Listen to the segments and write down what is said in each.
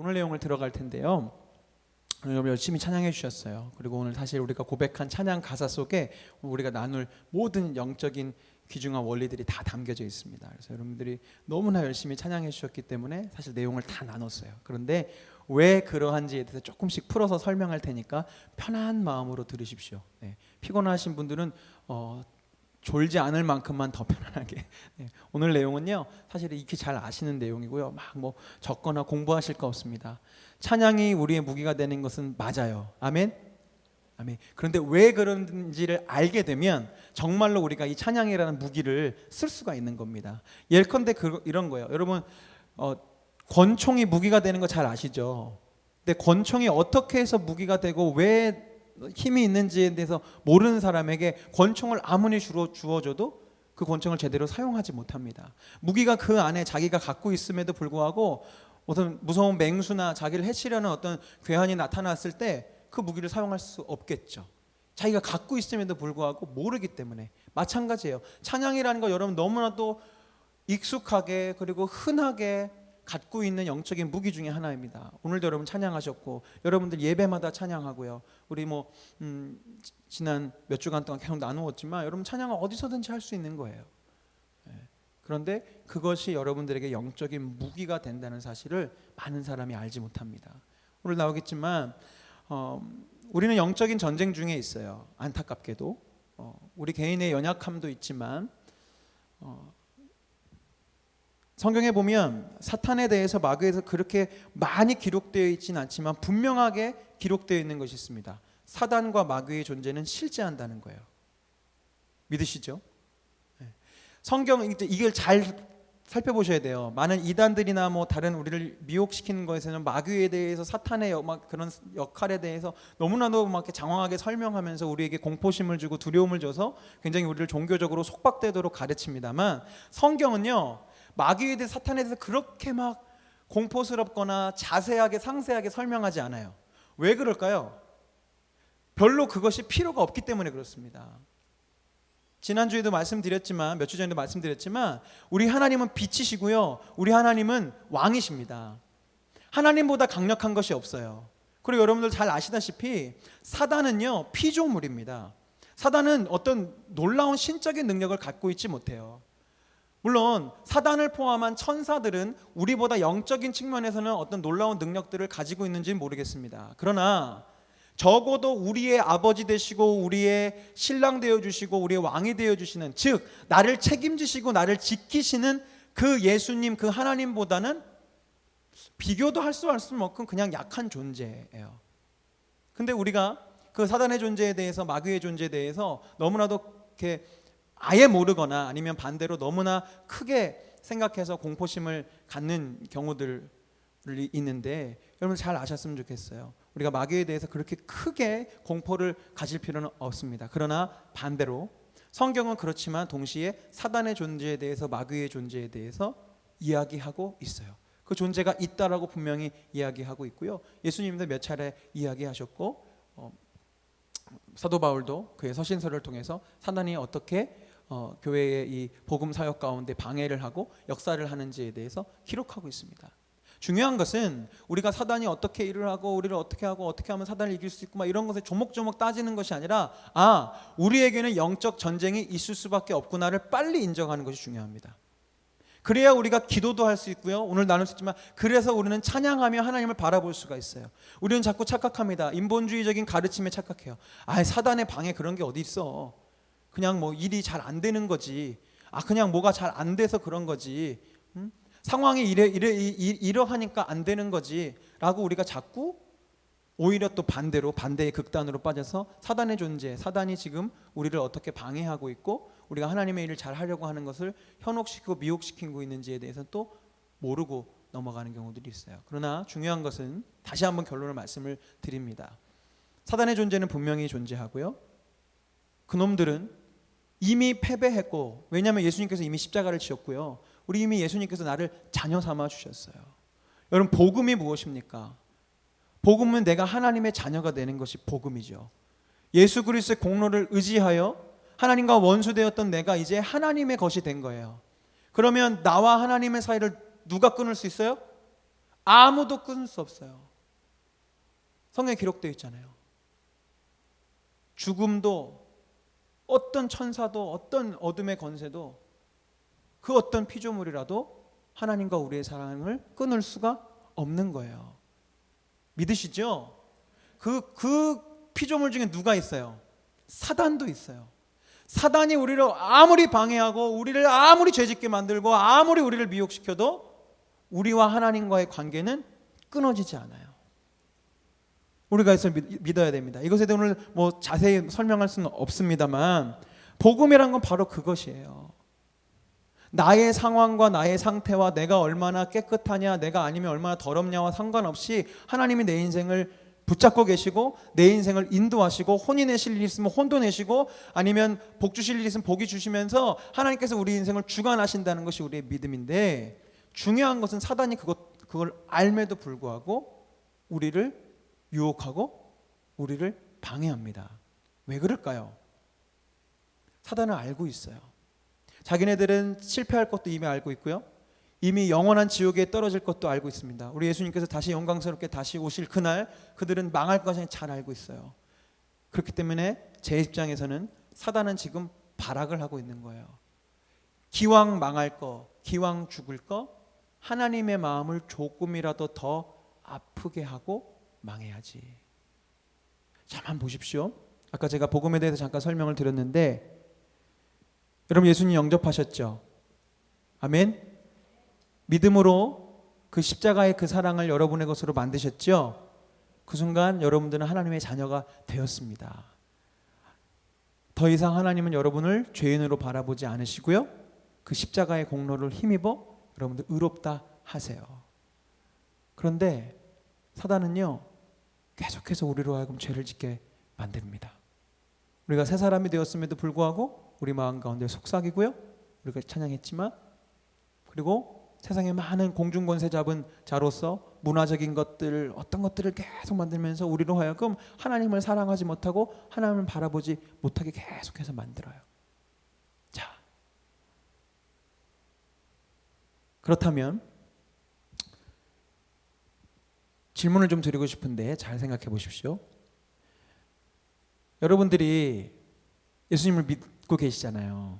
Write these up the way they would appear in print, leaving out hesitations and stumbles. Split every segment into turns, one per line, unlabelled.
오늘 내용을 들어갈 텐데요. 여러분 열심히 찬양해 주셨어요. 그리고 오늘 사실 우리가 고백한 찬양 가사 속에 우리가 나눌 모든 영적인 귀중한 원리들이 다 담겨져 있습니다. 그래서 여러분들이 너무나 열심히 찬양해 주셨기 때문에 사실 내용을 다 나눴어요. 그런데 왜 그러한지에 대해서 조금씩 풀어서 설명할 테니까 편한 마음으로 들으십시오. 네. 피곤하신 분들은 졸지 않을 만큼만 더 편안하게. 네. 오늘 내용은요 사실 익히 잘 아시는 내용이고요. 막 뭐 적거나 공부하실 거 없습니다. 찬양이 우리의 무기가 되는 것은 맞아요. 아멘. 아멘. 그런데 왜 그런지를 알게 되면 정말로 우리가 이 찬양이라는 무기를 쓸 수가 있는 겁니다. 예컨대 이런 거예요. 여러분 권총이 무기가 되는 거 잘 아시죠? 근데 권총이 어떻게 해서 무기가 되고 왜 힘이 있는지에 대해서 모르는 사람에게 권총을 아무리 주어줘도 그 권총을 제대로 사용하지 못합니다. 무기가 그 안에 자기가 갖고 있음에도 불구하고 어떤 무서운 맹수나 자기를 해치려는 어떤 괴한이 나타났을 때 그 무기를 사용할 수 없겠죠. 자기가 갖고 있음에도 불구하고 모르기 때문에. 마찬가지예요. 찬양이라는 거 여러분 너무나도 익숙하게 그리고 흔하게 갖고 있는 영적인 무기 중에 하나입니다. 오늘도 여러분 찬양하셨고 여러분들 예배마다 찬양하고요. 우리 지난 몇 주간 동안 계속 나누었지만 여러분 찬양은 어디서든지 할 수 있는 거예요. 그런데 그것이 여러분들에게 영적인 무기가 된다는 사실을 많은 사람이 알지 못합니다. 오늘 나오겠지만 우리는 영적인 전쟁 중에 있어요. 안타깝게도 우리 개인의 연약함도 있지만 성경에 보면 사탄에 대해서 마귀에서 그렇게 많이 기록되어 있지는 않지만 분명하게 기록되어 있는 것이 있습니다. 사단과 마귀의 존재는 실제한다는 거예요. 믿으시죠? 성경 이걸 잘 살펴보셔야 돼요. 많은 이단들이나 뭐 다른 우리를 미혹시키는 것에서는 마귀에 대해서 사탄의 그런 역할에 대해서 너무나도 막 이렇게 장황하게 설명하면서 우리에게 공포심을 주고 두려움을 줘서 굉장히 우리를 종교적으로 속박되도록 가르칩니다만 성경은요 마귀에 대해 사탄에 대해서 그렇게 막 공포스럽거나 자세하게 상세하게 설명하지 않아요. 왜 그럴까요? 별로 그것이 필요가 없기 때문에 그렇습니다. 지난주에도 말씀드렸지만 몇 주 전에도 말씀드렸지만 우리 하나님은 빛이시고요. 우리 하나님은 왕이십니다. 하나님보다 강력한 것이 없어요. 그리고 여러분들 잘 아시다시피 사단은요 피조물입니다. 사단은 어떤 놀라운 신적인 능력을 갖고 있지 못해요. 물론 사단을 포함한 천사들은 우리보다 영적인 측면에서는 어떤 놀라운 능력들을 가지고 있는지는 모르겠습니다. 그러나 적어도 우리의 아버지 되시고 우리의 신랑 되어주시고 우리의 왕이 되어주시는, 즉 나를 책임지시고 나를 지키시는 그 예수님, 그 하나님보다는 비교도 할 수 없을 만큼 그냥 약한 존재예요. 근데 우리가 그 사단의 존재에 대해서, 마귀의 존재에 대해서 너무나도 이렇게 아예 모르거나 아니면 반대로 너무나 크게 생각해서 공포심을 갖는 경우들이 있는데 여러분 잘 아셨으면 좋겠어요. 우리가 마귀에 대해서 그렇게 크게 공포를 가질 필요는 없습니다. 그러나 반대로 성경은 그렇지만 동시에 사단의 존재에 대해서, 마귀의 존재에 대해서 이야기하고 있어요. 그 존재가 있다라고 분명히 이야기하고 있고요. 예수님도 몇 차례 이야기하셨고 사도 바울도 그의 서신서를 통해서 사단이 어떻게 교회의 이 복음 사역 가운데 방해를 하고 역사를 하는지에 대해서 기록하고 있습니다. 중요한 것은 우리가 사단이 어떻게 일을 하고 우리를 어떻게 하고 어떻게 하면 사단을 이길 수 있고 막 이런 것에 조목조목 따지는 것이 아니라 우리에게는 영적 전쟁이 있을 수밖에 없구나를 빨리 인정하는 것이 중요합니다. 그래야 우리가 기도도 할 수 있고요. 오늘 나눌 수 있지만 그래서 우리는 찬양하며 하나님을 바라볼 수가 있어요. 우리는 자꾸 착각합니다. 인본주의적인 가르침에 착각해요. 사단의 방해 그런 게 어디 있어. 그냥 뭐 일이 잘 안 되는 거지. 그냥 뭐가 잘 안 돼서 그런 거지. 상황이 이러하니까 안 되는 거지 라고 우리가 자꾸 오히려 또 반대의 극단으로 빠져서 사단의 존재, 사단이 지금 우리를 어떻게 방해하고 있고 우리가 하나님의 일을 잘 하려고 하는 것을 현혹시키고 미혹시키고 있는지에 대해서 또 모르고 넘어가는 경우들이 있어요. 그러나 중요한 것은 다시 한번 결론을 말씀을 드립니다. 사단의 존재는 분명히 존재하고요. 그놈들은 이미 패배했고, 왜냐하면 예수님께서 이미 십자가를 지었고요. 우리 이미 예수님께서 나를 자녀 삼아 주셨어요. 여러분 복음이 무엇입니까? 복음은 내가 하나님의 자녀가 되는 것이 복음이죠. 예수 그리스도의 공로를 의지하여 하나님과 원수되었던 내가 이제 하나님의 것이 된 거예요. 그러면 나와 하나님의 사이를 누가 끊을 수 있어요? 아무도 끊을 수 없어요. 성경에 기록되어 있잖아요. 죽음도 어떤 천사도 어떤 어둠의 권세도 그 어떤 피조물이라도 하나님과 우리의 사랑을 끊을 수가 없는 거예요. 믿으시죠? 그 피조물 중에 누가 있어요? 사단도 있어요. 사단이 우리를 아무리 방해하고 우리를 아무리 죄짓게 만들고 아무리 우리를 미혹시켜도 우리와 하나님과의 관계는 끊어지지 않아요. 우리가 있어 믿어야 됩니다. 이것에 대해 오늘 뭐 자세히 설명할 수는 없습니다만 복음이란 건 바로 그것이에요. 나의 상황과 나의 상태와 내가 얼마나 깨끗하냐, 내가 아니면 얼마나 더럽냐와 상관없이 하나님이 내 인생을 붙잡고 계시고 내 인생을 인도하시고 혼이 내실 일이 있으면 혼도 내시고 아니면 복 주실 일이 있으면 복이 주시면서 하나님께서 우리 인생을 주관하신다는 것이 우리의 믿음인데, 중요한 것은 사단이 그걸 알매도 불구하고 우리를 유혹하고 우리를 방해합니다. 왜 그럴까요? 사단은 알고 있어요. 자기네들은 실패할 것도 이미 알고 있고요, 이미 영원한 지옥에 떨어질 것도 알고 있습니다. 우리 예수님께서 다시 영광스럽게 다시 오실 그날 그들은 망할 것을 잘 알고 있어요. 그렇기 때문에 제 입장에서는 사단은 지금 발악을 하고 있는 거예요. 기왕 망할 거, 기왕 죽을 거, 하나님의 마음을 조금이라도 더 아프게 하고 망해야지. 잠깐 보십시오. 아까 제가 복음에 대해서 잠깐 설명을 드렸는데, 여러분 예수님 영접하셨죠? 아멘. 믿음으로 그 십자가의 그 사랑을 여러분의 것으로 만드셨죠? 그 순간 여러분들은 하나님의 자녀가 되었습니다. 더 이상 하나님은 여러분을 죄인으로 바라보지 않으시고요, 그 십자가의 공로를 힘입어 여러분들 의롭다 하세요. 그런데 사단은요 계속해서 우리로 하여금 죄를 짓게 만듭니다. 우리가 새 사람이 되었음에도 불구하고 우리 마음 가운데 속삭이고요, 우리가 찬양했지만, 그리고 세상에 많은 공중권세 잡은 자로서 문화적인 것들, 어떤 것들을 계속 만들면서 우리로 하여금 하나님을 사랑하지 못하고 하나님을 바라보지 못하게 계속해서 만들어요. 자, 그렇다면 질문을 좀 드리고 싶은데 잘 생각해 보십시오. 여러분들이 예수님을 믿고 계시잖아요.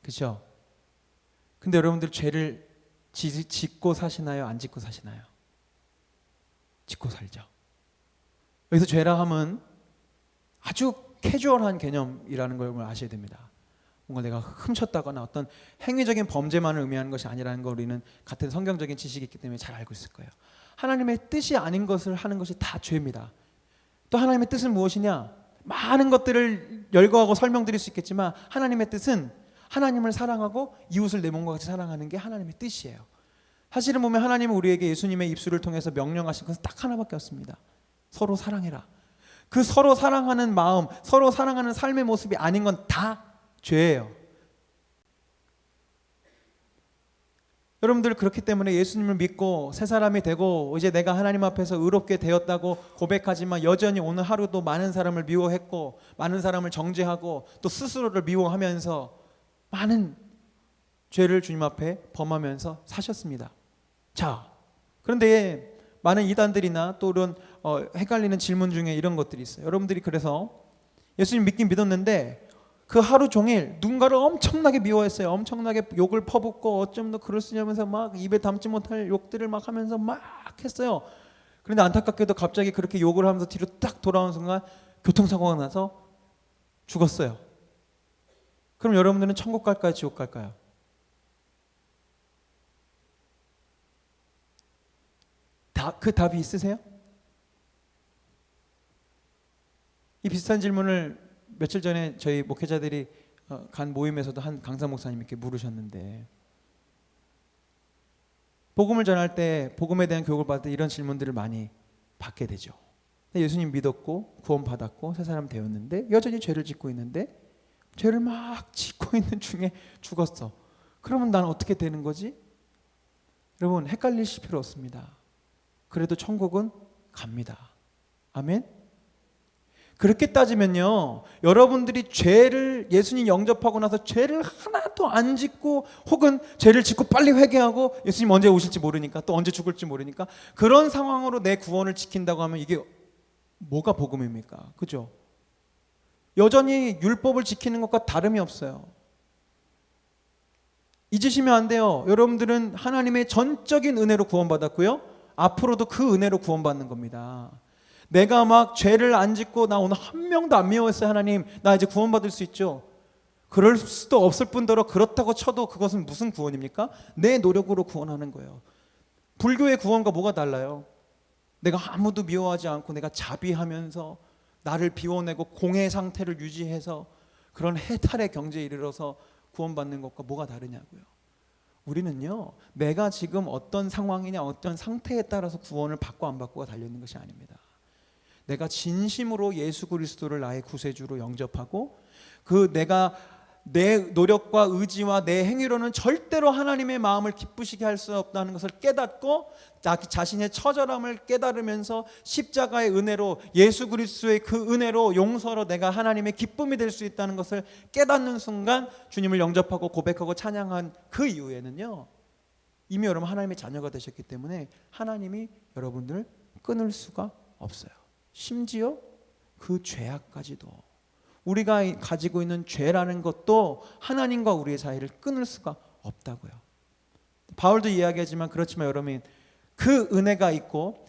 그렇죠? 근데 여러분들 죄를 짓고 사시나요? 안 짓고 사시나요? 짓고 살죠. 여기서 죄라 함은 아주 캐주얼한 개념이라는 걸 아셔야 됩니다. 뭔가 내가 훔쳤다거나 어떤 행위적인 범죄만을 의미하는 것이 아니라는 걸 우리는 같은 성경적인 지식이 있기 때문에 잘 알고 있을 거예요. 하나님의 뜻이 아닌 것을 하는 것이 다 죄입니다. 또 하나님의 뜻은 무엇이냐? 많은 것들을 열거하고 설명드릴 수 있겠지만 하나님의 뜻은 하나님을 사랑하고 이웃을 내 몸과 같이 사랑하는 게 하나님의 뜻이에요. 사실은 보면 하나님은 우리에게 예수님의 입술을 통해서 명령하신 것은 딱 하나밖에 없습니다. 서로 사랑해라. 그 서로 사랑하는 마음, 서로 사랑하는 삶의 모습이 아닌 건 다 죄예요. 여러분들 그렇기 때문에 예수님을 믿고 새 사람이 되고 이제 내가 하나님 앞에서 의롭게 되었다고 고백하지만 여전히 오늘 하루도 많은 사람을 미워했고 많은 사람을 정죄하고 또 스스로를 미워하면서 많은 죄를 주님 앞에 범하면서 사셨습니다. 자, 그런데 많은 이단들이나 또 이런 헷갈리는 질문 중에 이런 것들이 있어요. 여러분들이 그래서 예수님 믿긴 믿었는데 그 하루 종일 누군가를 엄청나게 미워했어요. 엄청나게 욕을 퍼붓고 어쩜 너 그럴 수 있냐면서 막 입에 담지 못할 욕들을 막 하면서 막 했어요. 그런데 안타깝게도 갑자기 그렇게 욕을 하면서 뒤로 딱 돌아오는 순간 교통사고가 나서 죽었어요. 그럼 여러분들은 천국 갈까요? 지옥 갈까요? 그 답이 있으세요? 이 비슷한 질문을 며칠 전에 저희 목회자들이 간 모임에서도 한 강사 목사님께 물으셨는데, 복음을 전할 때 복음에 대한 교육을 받을 때 이런 질문들을 많이 받게 되죠. 예수님 믿었고 구원받았고 새 사람 되었는데 여전히 죄를 짓고 있는데 죄를 막 짓고 있는 중에 죽었어. 그러면 난 어떻게 되는 거지? 여러분 헷갈리실 필요 없습니다. 그래도 천국은 갑니다. 아멘. 그렇게 따지면요, 여러분들이 죄를 예수님 영접하고 나서 죄를 하나도 안 짓고 혹은 죄를 짓고 빨리 회개하고 예수님 언제 오실지 모르니까 또 언제 죽을지 모르니까 그런 상황으로 내 구원을 지킨다고 하면 이게 뭐가 복음입니까? 그죠? 여전히 율법을 지키는 것과 다름이 없어요. 잊으시면 안 돼요. 여러분들은 하나님의 전적인 은혜로 구원받았고요, 앞으로도 그 은혜로 구원받는 겁니다. 내가 막 죄를 안 짓고 나 오늘 한 명도 안 미워했어요 하나님, 나 이제 구원받을 수 있죠? 그럴 수도 없을 뿐더러 그렇다고 쳐도 그것은 무슨 구원입니까? 내 노력으로 구원하는 거예요. 불교의 구원과 뭐가 달라요? 내가 아무도 미워하지 않고 내가 자비하면서 나를 비워내고 공의 상태를 유지해서 그런 해탈의 경지에 이르러서 구원받는 것과 뭐가 다르냐고요. 우리는요, 내가 지금 어떤 상황이냐 어떤 상태에 따라서 구원을 받고 안 받고가 달려있는 것이 아닙니다. 내가 진심으로 예수 그리스도를 나의 구세주로 영접하고 그 내가 내 노력과 의지와 내 행위로는 절대로 하나님의 마음을 기쁘시게 할 수 없다는 것을 깨닫고 자신의 처절함을 깨달으면서 십자가의 은혜로 예수 그리스도의 그 은혜로 용서로 내가 하나님의 기쁨이 될 수 있다는 것을 깨닫는 순간 주님을 영접하고 고백하고 찬양한 그 이후에는요, 이미 여러분 하나님의 자녀가 되셨기 때문에 하나님이 여러분들을 끊을 수가 없어요. 심지어 그 죄악까지도, 우리가 가지고 있는 죄라는 것도 하나님과 우리의 사이를 끊을 수가 없다고요. 바울도 이야기하지만 그렇지만 여러분, 그 은혜가 있고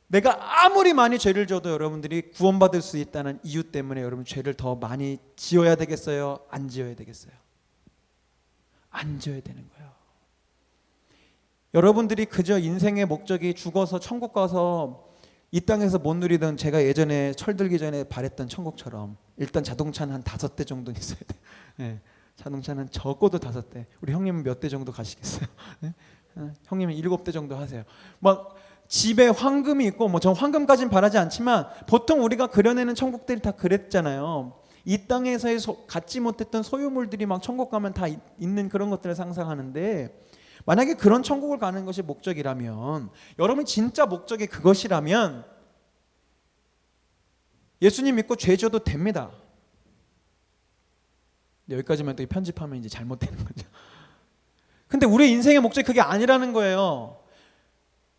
내가 아무리 많이 죄를 져도 여러분들이 구원받을 수 있다는 이유 때문에 여러분 죄를 더 많이 지어야 되겠어요? 안 지어야 되겠어요? 안 지어야 되는 거예요. 여러분들이 그저 인생의 목적이 죽어서 천국 가서 이 땅에서 못 누리던, 제가 예전에 철들기 전에 바랬던 천국처럼 일단 자동차는 한 5대 정도는 있어야 돼. 네, 자동차는 적어도 5대. 우리 형님은 몇 대 정도 가시겠어요? 네? 형님은 7대 정도 하세요. 막 집에 황금이 있고, 뭐 전 황금까지는 바라지 않지만 보통 우리가 그려내는 천국들이 다 그랬잖아요. 이 땅에서의 갖지 못했던 소유물들이 막 천국 가면 다 있는 그런 것들을 상상하는데, 만약에 그런 천국을 가는 것이 목적이라면, 여러분이 진짜 목적이 그것이라면 예수님 믿고 죄 져도 됩니다. 여기까지만 또 편집하면 이제 잘못되는 거죠. 근데 우리 인생의 목적이 그게 아니라는 거예요.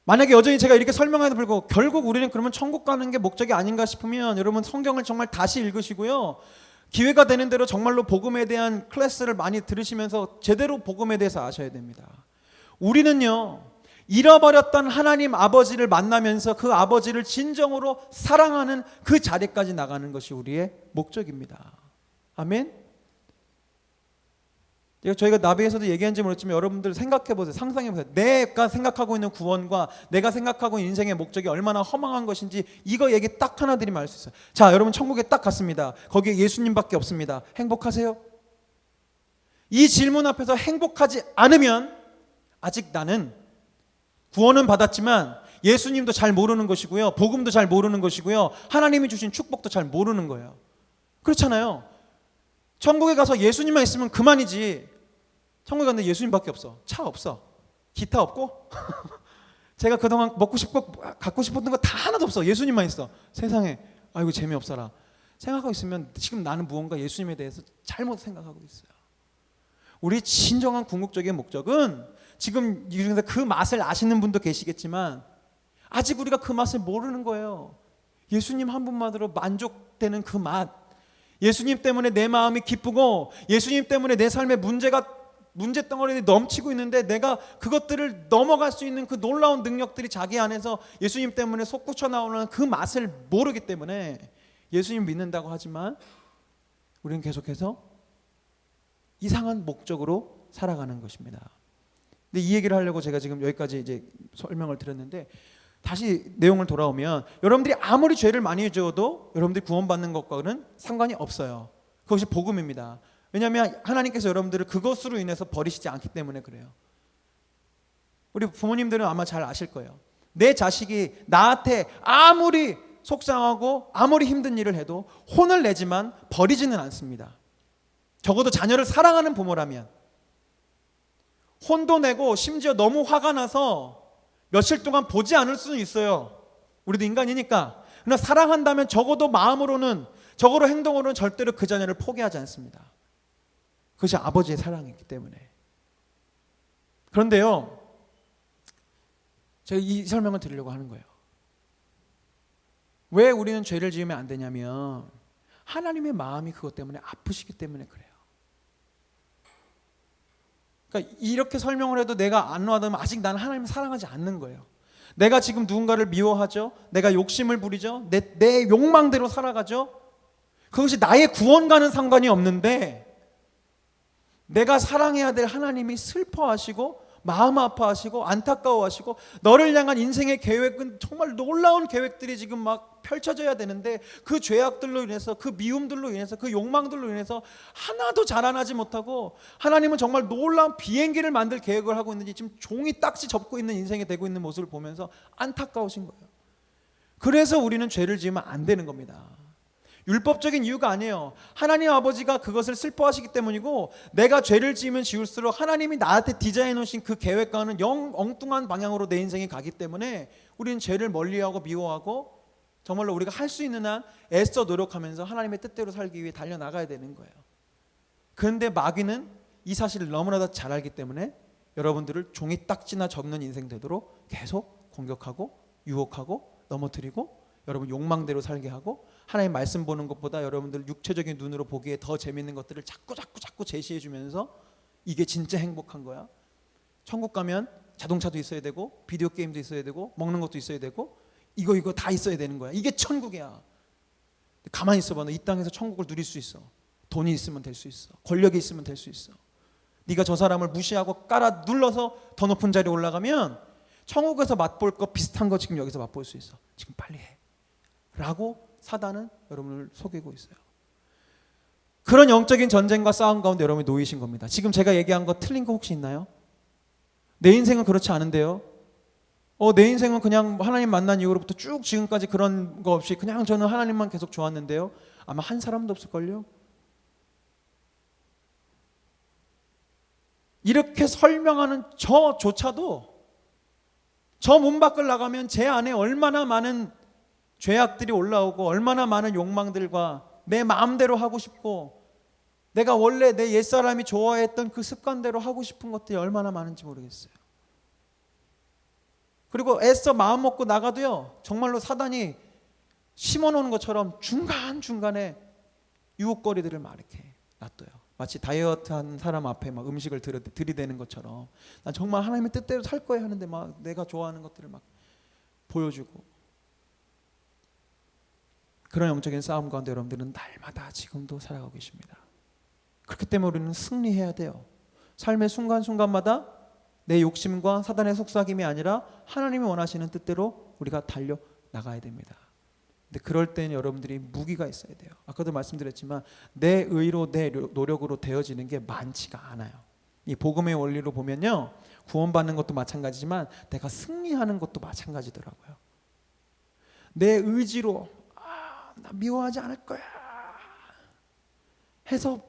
만약에 여전히 제가 이렇게 설명해도 불구하고 결국 우리는 그러면 천국 가는 게 목적이 아닌가 싶으면 여러분 성경을 정말 다시 읽으시고요, 기회가 되는 대로 정말로 복음에 대한 클래스를 많이 들으시면서 제대로 복음에 대해서 아셔야 됩니다. 우리는요, 잃어버렸던 하나님 아버지를 만나면서 그 아버지를 진정으로 사랑하는 그 자리까지 나가는 것이 우리의 목적입니다. 아멘? 저희가 나비에서도 얘기한지 모르겠지만 여러분들 생각해보세요. 상상해보세요. 내가 생각하고 있는 구원과 내가 생각하고 있는 인생의 목적이 얼마나 허망한 것인지 이거 얘기 딱 하나 드리면 알 수 있어요. 자, 여러분 천국에 딱 갔습니다. 거기에 예수님밖에 없습니다. 행복하세요? 이 질문 앞에서 행복하지 않으면 아직 나는 구원은 받았지만 예수님도 잘 모르는 것이고요, 복음도 잘 모르는 것이고요, 하나님이 주신 축복도 잘 모르는 거예요. 그렇잖아요. 천국에 가서 예수님만 있으면 그만이지. 천국에 갔는데 예수님밖에 없어. 차 없어. 기타 없고 제가 그동안 먹고 싶고 갖고 싶었던 거 다 하나도 없어. 예수님만 있어. 세상에 아이고 재미없어라 생각하고 있으면 지금 나는 무언가 예수님에 대해서 잘못 생각하고 있어요. 우리 진정한 궁극적인 목적은, 지금 이 중에서 그 맛을 아시는 분도 계시겠지만 아직 우리가 그 맛을 모르는 거예요. 예수님 한 분만으로 만족되는 그 맛, 예수님 때문에 내 마음이 기쁘고 예수님 때문에 내 삶의 문제 덩어리들이 넘치고 있는데 내가 그것들을 넘어갈 수 있는 그 놀라운 능력들이 자기 안에서 예수님 때문에 솟구쳐 나오는 그 맛을 모르기 때문에 예수님 믿는다고 하지만 우리는 계속해서 이상한 목적으로 살아가는 것입니다. 근데 이 얘기를 하려고 제가 지금 여기까지 이제 설명을 드렸는데, 다시 내용을 돌아오면 여러분들이 아무리 죄를 많이 지어도 여러분들이 구원받는 것과는 상관이 없어요. 그것이 복음입니다. 왜냐하면 하나님께서 여러분들을 그것으로 인해서 버리시지 않기 때문에 그래요. 우리 부모님들은 아마 잘 아실 거예요. 내 자식이 나한테 아무리 속상하고 아무리 힘든 일을 해도 혼을 내지만 버리지는 않습니다. 적어도 자녀를 사랑하는 부모라면. 혼도 내고 심지어 너무 화가 나서 며칠 동안 보지 않을 수는 있어요. 우리도 인간이니까. 그러나 사랑한다면 적어도 마음으로는 저거로 행동으로는 절대로 그 자녀를 포기하지 않습니다. 그것이 아버지의 사랑이기 때문에. 그런데요, 제가 이 설명을 드리려고 하는 거예요. 왜 우리는 죄를 지으면 안 되냐면 하나님의 마음이 그것 때문에 아프시기 때문에 그래요. 그러니까 이렇게 설명을 해도 내가 안 와닿으면 아직 나는 하나님을 사랑하지 않는 거예요. 내가 지금 누군가를 미워하죠. 내가 욕심을 부리죠. 내 욕망대로 살아가죠. 그것이 나의 구원과는 상관이 없는데 내가 사랑해야 될 하나님이 슬퍼하시고 마음 아파하시고 안타까워하시고 너를 향한 인생의 계획은 정말 놀라운 계획들이 지금 막 펼쳐져야 되는데 그 죄악들로 인해서 그 미움들로 인해서 그 욕망들로 인해서 하나도 자라나지 못하고 하나님은 정말 놀라운 비행기를 만들 계획을 하고 있는지 지금 종이 딱지 접고 있는 인생이 되고 있는 모습을 보면서 안타까우신 거예요. 그래서 우리는 죄를 지으면 안 되는 겁니다. 율법적인 이유가 아니에요. 하나님 아버지가 그것을 슬퍼하시기 때문이고 내가 죄를 지으면 지을수록 하나님이 나한테 디자인해 놓으신 그 계획과는 엉뚱한 방향으로 내 인생이 가기 때문에 우리는 죄를 멀리하고 미워하고 정말로 우리가 할 수 있는 한 애써 노력하면서 하나님의 뜻대로 살기 위해 달려나가야 되는 거예요. 그런데 마귀는 이 사실을 너무나도 잘 알기 때문에 여러분들을 종이 딱지나 접는 인생 되도록 계속 공격하고 유혹하고 넘어뜨리고 여러분 욕망대로 살게 하고 하나님 말씀 보는 것보다 여러분들 육체적인 눈으로 보기에 더 재밌는 것들을 자꾸 제시해 주면서 이게 진짜 행복한 거야. 천국 가면 자동차도 있어야 되고 비디오 게임도 있어야 되고 먹는 것도 있어야 되고 이거 다 있어야 되는 거야. 이게 천국이야. 가만히 있어봐. 너 이 땅에서 천국을 누릴 수 있어. 돈이 있으면 될 수 있어. 권력이 있으면 될 수 있어. 네가 저 사람을 무시하고 깔아 눌러서 더 높은 자리에 올라가면 천국에서 맛볼 거 비슷한 거 지금 여기서 맛볼 수 있어. 지금 빨리 해 라고 사단은 여러분을 속이고 있어요. 그런 영적인 전쟁과 싸움 가운데 여러분이 놓이신 겁니다. 지금 제가 얘기한 거 틀린 거 혹시 있나요? 내 인생은 그렇지 않은데요. 내 인생은 그냥 하나님 만난 이후로부터 쭉 지금까지 그런 거 없이 그냥 저는 하나님만 계속 좋았는데요. 아마 한 사람도 없을걸요. 이렇게 설명하는 저조차도 저 문 밖을 나가면 제 안에 얼마나 많은 죄악들이 올라오고 얼마나 많은 욕망들과 내 마음대로 하고 싶고 내가 원래 내 옛사람이 좋아했던 그 습관대로 하고 싶은 것들이 얼마나 많은지 모르겠어요. 그리고 애써 마음 먹고 나가도요 정말로 사단이 심어놓은 것처럼 중간중간에 유혹거리들을 막 이렇게 놔둬요. 마치 다이어트한 사람 앞에 막 음식을 들이대는 것처럼 난 정말 하나님의 뜻대로 살 거야 하는데 막 내가 좋아하는 것들을 막 보여주고 그런 영적인 싸움 가운데 여러분들은 날마다 지금도 살아가고 계십니다. 그렇기 때문에 우리는 승리해야 돼요. 삶의 순간순간마다 내 욕심과 사단의 속삭임이 아니라 하나님이 원하시는 뜻대로 우리가 달려나가야 됩니다. 근데 그럴 때는 여러분들이 무기가 있어야 돼요. 아까도 말씀드렸지만 내 의로 내 노력으로 되어지는 게 많지가 않아요. 이 복음의 원리로 보면요 구원받는 것도 마찬가지지만 내가 승리하는 것도 마찬가지더라고요. 내 의지로 나 미워하지 않을 거야 해서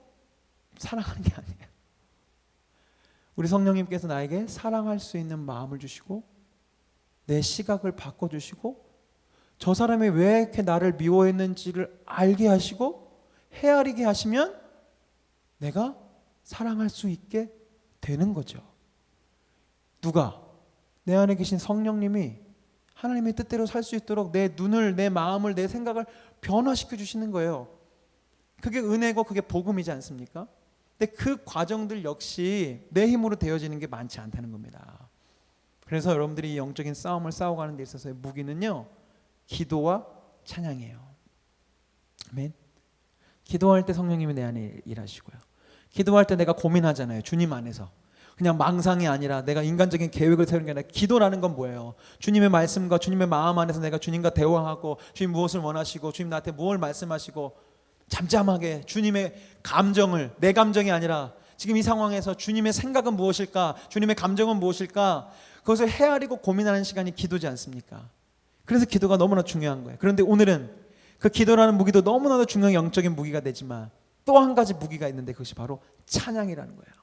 사랑하는 게 아니에요. 우리 성령님께서 나에게 사랑할 수 있는 마음을 주시고 내 시각을 바꿔주시고 저 사람이 왜 이렇게 나를 미워했는지를 알게 하시고 헤아리게 하시면 내가 사랑할 수 있게 되는 거죠. 누가? 내 안에 계신 성령님이 하나님의 뜻대로 살 수 있도록 내 눈을, 내 마음을, 내 생각을 변화시켜 주시는 거예요. 그게 은혜고 그게 복음이지 않습니까? 근데 그 과정들 역시 내 힘으로 되어지는 게 많지 않다는 겁니다. 그래서 여러분들이 이 영적인 싸움을 싸워가는 데 있어서의 무기는요 기도와 찬양이에요. 아멘. 기도할 때 성령님이 내 안에 일하시고요. 기도할 때 내가 고민하잖아요. 주님 안에서. 그냥 망상이 아니라 내가 인간적인 계획을 세우는 게 아니라 기도라는 건 뭐예요? 주님의 말씀과 주님의 마음 안에서 내가 주님과 대화하고 주님 무엇을 원하시고 주님 나한테 무엇을 말씀하시고 잠잠하게 주님의 감정을 내 감정이 아니라 지금 이 상황에서 주님의 생각은 무엇일까? 주님의 감정은 무엇일까? 그것을 헤아리고 고민하는 시간이 기도지 않습니까? 그래서 기도가 너무나 중요한 거예요. 그런데 오늘은 그 기도라는 무기도 너무나도 중요한 영적인 무기가 되지만 또 한 가지 무기가 있는데 그것이 바로 찬양이라는 거예요.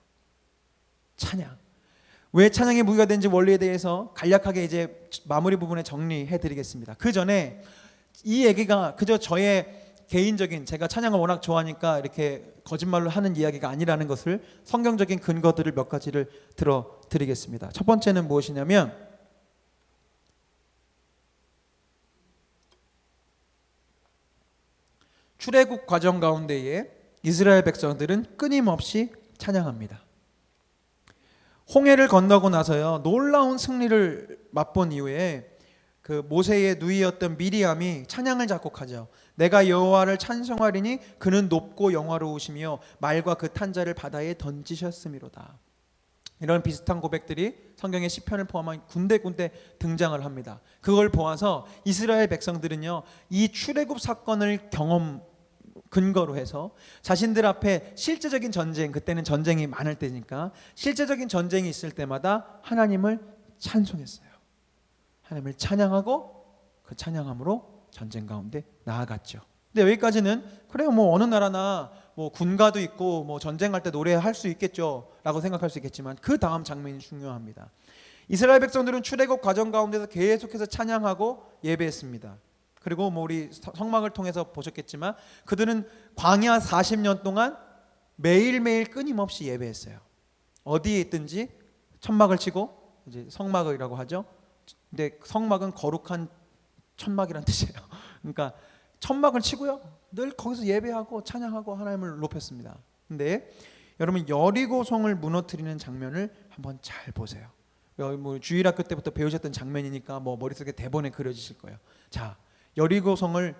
찬양. 왜 찬양의 무기가 되는지 원리에 대해서 간략하게 이제 마무리 부분에 정리해 드리겠습니다. 그 전에 이 얘기가 그저 저의 개인적인 제가 찬양을 워낙 좋아하니까 이렇게 거짓말로 하는 이야기가 아니라는 것을 성경적인 근거들을 몇 가지를 들어드리겠습니다. 첫 번째는 무엇이냐면 출애굽 과정 가운데에 이스라엘 백성들은 끊임없이 찬양합니다. 홍해를 건너고 나서요 놀라운 승리를 맛본 이후에 그 모세의 누이였던 미리암이 찬양을 작곡하죠. 내가 여호와를 찬송하리니 그는 높고 영화로우시며 말과 그 탄자를 바다에 던지셨음이로다. 이런 비슷한 고백들이 성경의 시편을 포함한 군데군데 등장을 합니다. 그걸 보아서 이스라엘 백성들은요 이 출애굽 사건을 근거로 해서 자신들 앞에 실제적인 전쟁, 그때는 전쟁이 많을 때니까 실제적인 전쟁이 있을 때마다 하나님을 찬송했어요. 하나님을 찬양하고 그 찬양함으로 전쟁 가운데 나아갔죠. 근데 여기까지는 그래요, 뭐 어느 나라나 뭐 군가도 있고 뭐 전쟁할 때 노래할 수 있겠죠 라고 생각할 수 있겠지만 그 다음 장면이 중요합니다. 이스라엘 백성들은 출애굽 과정 가운데서 계속해서 찬양하고 예배했습니다. 그리고 뭐 우리 성막을 통해서 보셨겠지만 그들은 광야 40년 동안 매일매일 끊임없이 예배했어요. 어디에 있든지 천막을 치고, 이제 성막이라고 하죠. 근데 성막은 거룩한 천막이란 뜻이에요. 그러니까 천막을 치고요 늘 거기서 예배하고 찬양하고 하나님을 높였습니다. 근데 여러분 여리고성을 무너뜨리는 장면을 한번 잘 보세요. 뭐 주일학교 때부터 배우셨던 장면이니까 뭐 머릿속에 대본에 그려지실 거예요. 자, 여리고성을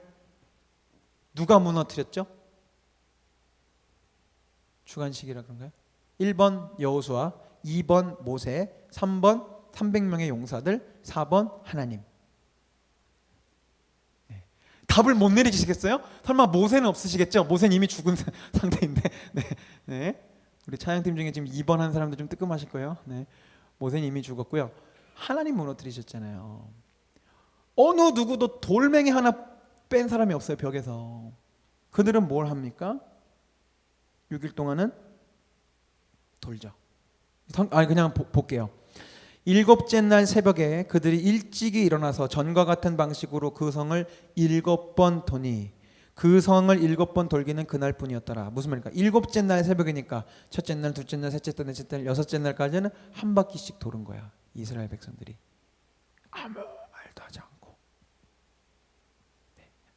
누가 무너뜨렸죠? 주관식이라 그런가요? 1번 여호수아, 2번 모세, 3번 300명의 용사들, 4번 하나님. 네. 답을 못 내리시겠어요? 설마 모세는 없으시겠죠? 모세는 이미 죽은 상태인데. 네. 네. 우리 찬양팀 중에 지금 2번 한 사람들 좀 뜨끔하실 거예요. 네. 모세는 이미 죽었고요. 하나님 무너뜨리셨잖아요. 어느 누구도 돌멩이 하나 뺀 사람이 없어요. 벽에서. 그들은 뭘 합니까? 6일 동안은 돌죠. 그냥 볼게요. 7째 날 새벽에 그들이 일찍이 일어나서 전과 같은 방식으로 그 성을 7번 도니 그 성을 7번 돌기는 그날뿐이었더라. 무슨 말입니까? 7째 날 새벽이니까 첫째 날, 둘째 날, 셋째 날, 넷째 날, 여섯째 날까지는 한 바퀴씩 도는 거야. 이스라엘 백성들이 아무 말도 하지 않고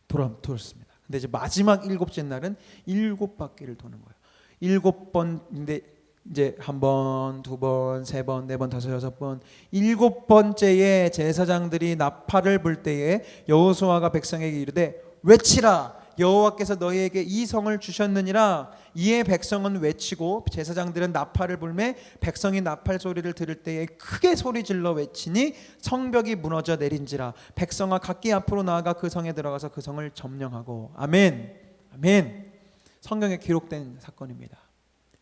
돌았습니다. 근데 이제 마지막 7째 날은 7바퀴를 도는 거예요. 7번인데 이제 한 번, 두 번, 세 번, 네 번, 다섯, 여섯 번, 7번째에 제사장들이 나팔을 불 때에 여호수아가 백성에게 이르되 외치라 여호와께서 너희에게 이 성을 주셨느니라. 이에 백성은 외치고 제사장들은 나팔을 불매 백성이 나팔 소리를 들을 때에 크게 소리질러 외치니 성벽이 무너져 내린지라. 백성아 각기 앞으로 나아가 그 성에 들어가서 그 성을 점령하고. 아멘. 아멘. 성경에 기록된 사건입니다.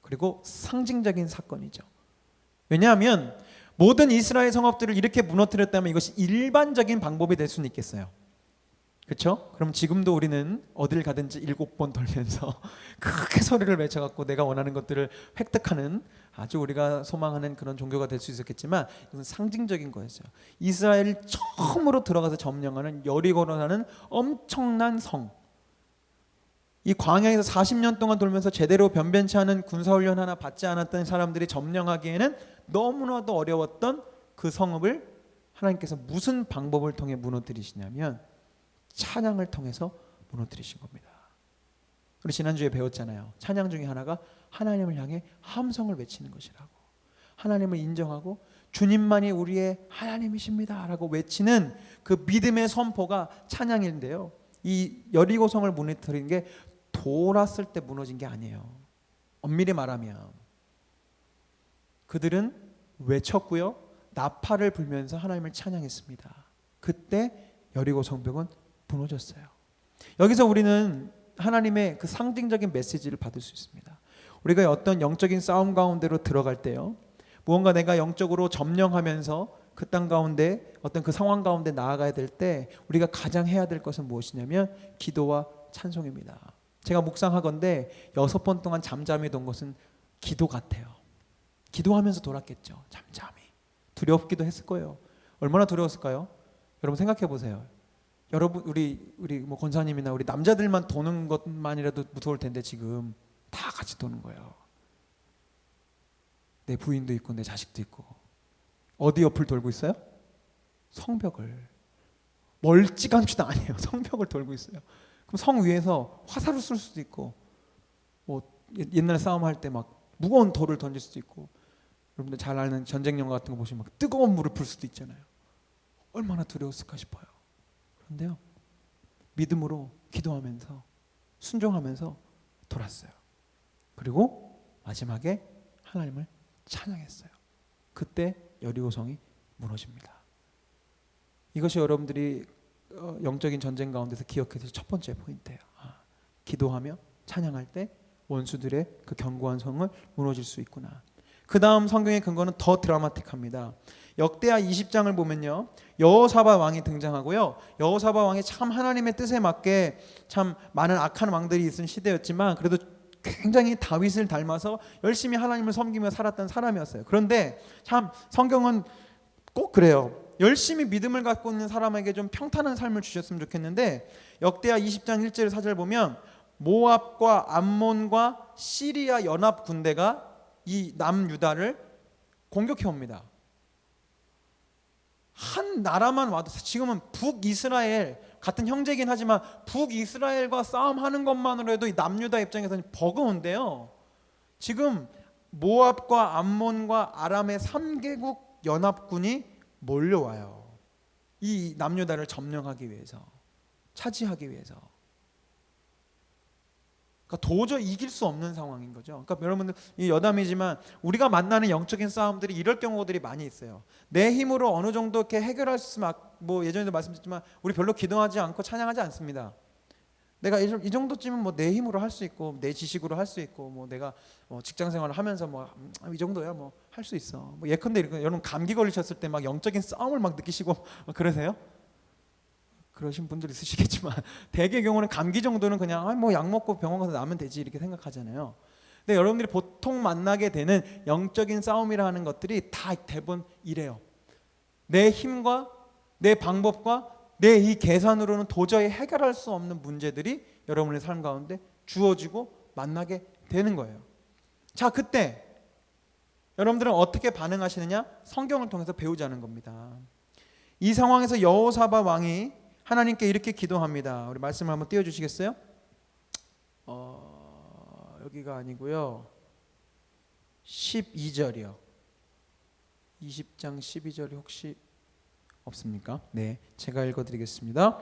그리고 상징적인 사건이죠. 왜냐하면 모든 이스라엘 성읍들을 이렇게 무너뜨렸다면 이것이 일반적인 방법이 될 수는 있겠어요. 그렇죠? 그럼 지금도 우리는 어딜 가든지 7번 돌면서 크게 소리를 외쳐갖고 내가 원하는 것들을 획득하는 아주 우리가 소망하는 그런 종교가 될 수 있었겠지만 이건 상징적인 거였어요. 이스라엘이 처음으로 들어가서 점령하는 여리고라는 엄청난 성. 이 광야에서 40년 동안 돌면서 제대로 변변치 않은 군사훈련 하나 받지 않았던 사람들이 점령하기에는 너무나도 어려웠던 그 성읍을 하나님께서 무슨 방법을 통해 무너뜨리시냐면 찬양을 통해서 무너뜨리신 겁니다. 우리 지난주에 배웠잖아요. 찬양 중에 하나가 하나님을 향해 함성을 외치는 것이라고. 하나님을 인정하고 주님만이 우리의 하나님이십니다 라고 외치는 그 믿음의 선포가 찬양인데요. 이 여리고성을 무너뜨린 게 돌았을 때 무너진 게 아니에요. 엄밀히 말하면 그들은 외쳤고요 나팔을 불면서 하나님을 찬양했습니다. 그때 여리고 성벽은 무너졌어요. 여기서 우리는 하나님의 그 상징적인 메시지를 받을 수 있습니다. 우리가 어떤 영적인 싸움 가운데로 들어갈 때요 무언가 내가 영적으로 점령하면서 그 땅 가운데 어떤 그 상황 가운데 나아가야 될 때 우리가 가장 해야 될 것은 무엇이냐면 기도와 찬송입니다. 제가 묵상하건대 6번 동안 잠잠히 돈 것은 기도 같아요. 기도하면서 돌았겠죠. 잠잠히. 두렵기도 했을 거예요. 얼마나 두려웠을까요? 여러분 생각해 보세요. 여러분 우리 뭐 권사님이나 우리 남자들만 도는 것만이라도 무서울 텐데 지금 다 같이 도는 거예요. 내 부인도 있고 내 자식도 있고. 어디 옆을 돌고 있어요? 성벽을. 멀찌감치도 아니에요. 성벽을 돌고 있어요. 그럼 성 위에서 화살을 쏠 수도 있고, 뭐 옛날 싸움할 때 막 무거운 돌을 던질 수도 있고, 여러분들 잘 아는 전쟁 영화 같은 거 보시면 막 뜨거운 물을 불 수도 있잖아요. 얼마나 두려웠을까 싶어요. 그런데요, 믿음으로 기도하면서 순종하면서 돌았어요. 그리고 마지막에 하나님을 찬양했어요. 그때 여리고성이 무너집니다. 이것이 여러분들이 영적인 전쟁 가운데서 기억해야 될 첫 번째 포인트예요. 기도하며 찬양할 때 원수들의 그 견고한 성을 무너질 수 있구나. 그 다음 성경의 근거는 더 드라마틱합니다. 역대하 20장을 보면요, 여호사밧 왕이 등장하고요. 여호사밧 왕이 참 하나님의 뜻에 맞게 참 많은 악한 왕들이 있은 시대였지만 그래도 굉장히 다윗을 닮아서 열심히 하나님을 섬기며 살았던 사람이었어요. 그런데 참 성경은 꼭 그래요. 열심히 믿음을 갖고 있는 사람에게 좀 평탄한 삶을 주셨으면 좋겠는데, 역대하 20장 1절 4절 보면 모압과 암몬과 시리아 연합 군대가 이 남유다를 공격해 옵니다. 한 나라만 와도, 지금은 북이스라엘 같은 형제이긴 하지만 북이스라엘과 싸움하는 것만으로 해도 이 남유다 입장에서는 버거운데요, 지금 모압과 암몬과 아람의 3개국 연합군이 몰려와요. 이 남유다를 점령하기 위해서, 차지하기 위해서. 그러니까 도저히 이길 수 없는 상황인 거죠. 그러니까 여러분들, 이 여담이지만 우리가 만나는 영적인 싸움들이 이럴 경우들이 많이 있어요. 내 힘으로 어느 정도 이렇게 해결할 수, 뭐 예전에도 말씀드렸지만 우리 별로 기도하지 않고 찬양하지 않습니다. 내가 이 정도쯤은 뭐 내 힘으로 할 수 있고 내 지식으로 할 수 있고 뭐 내가 직장 생활을 하면서 뭐 이 정도야 뭐 할 수 있어. 뭐 예컨대 여러분 감기 걸리셨을 때 막 영적인 싸움을 막 느끼시고 그러세요? 그러신 분들 있으시겠지만 대개 경우는 감기 정도는 그냥 뭐 약 먹고 병원 가서 나면 되지 이렇게 생각하잖아요. 근데 여러분들이 보통 만나게 되는 영적인 싸움이라 하는 것들이 다 대부분 이래요. 내 힘과 내 방법과 내 이 계산으로는 도저히 해결할 수 없는 문제들이 여러분의 삶 가운데 주어지고 만나게 되는 거예요. 자, 그때 여러분들은 어떻게 반응하시느냐? 성경을 통해서 배우자는 겁니다. 이 상황에서 여호사밧 왕이 하나님께 이렇게 기도합니다. 우리 말씀을 한번 띄워주시겠어요? 여기가 아니고요, 12절이요 20장 12절이 혹시 없습니까? 네, 제가 읽어드리겠습니다.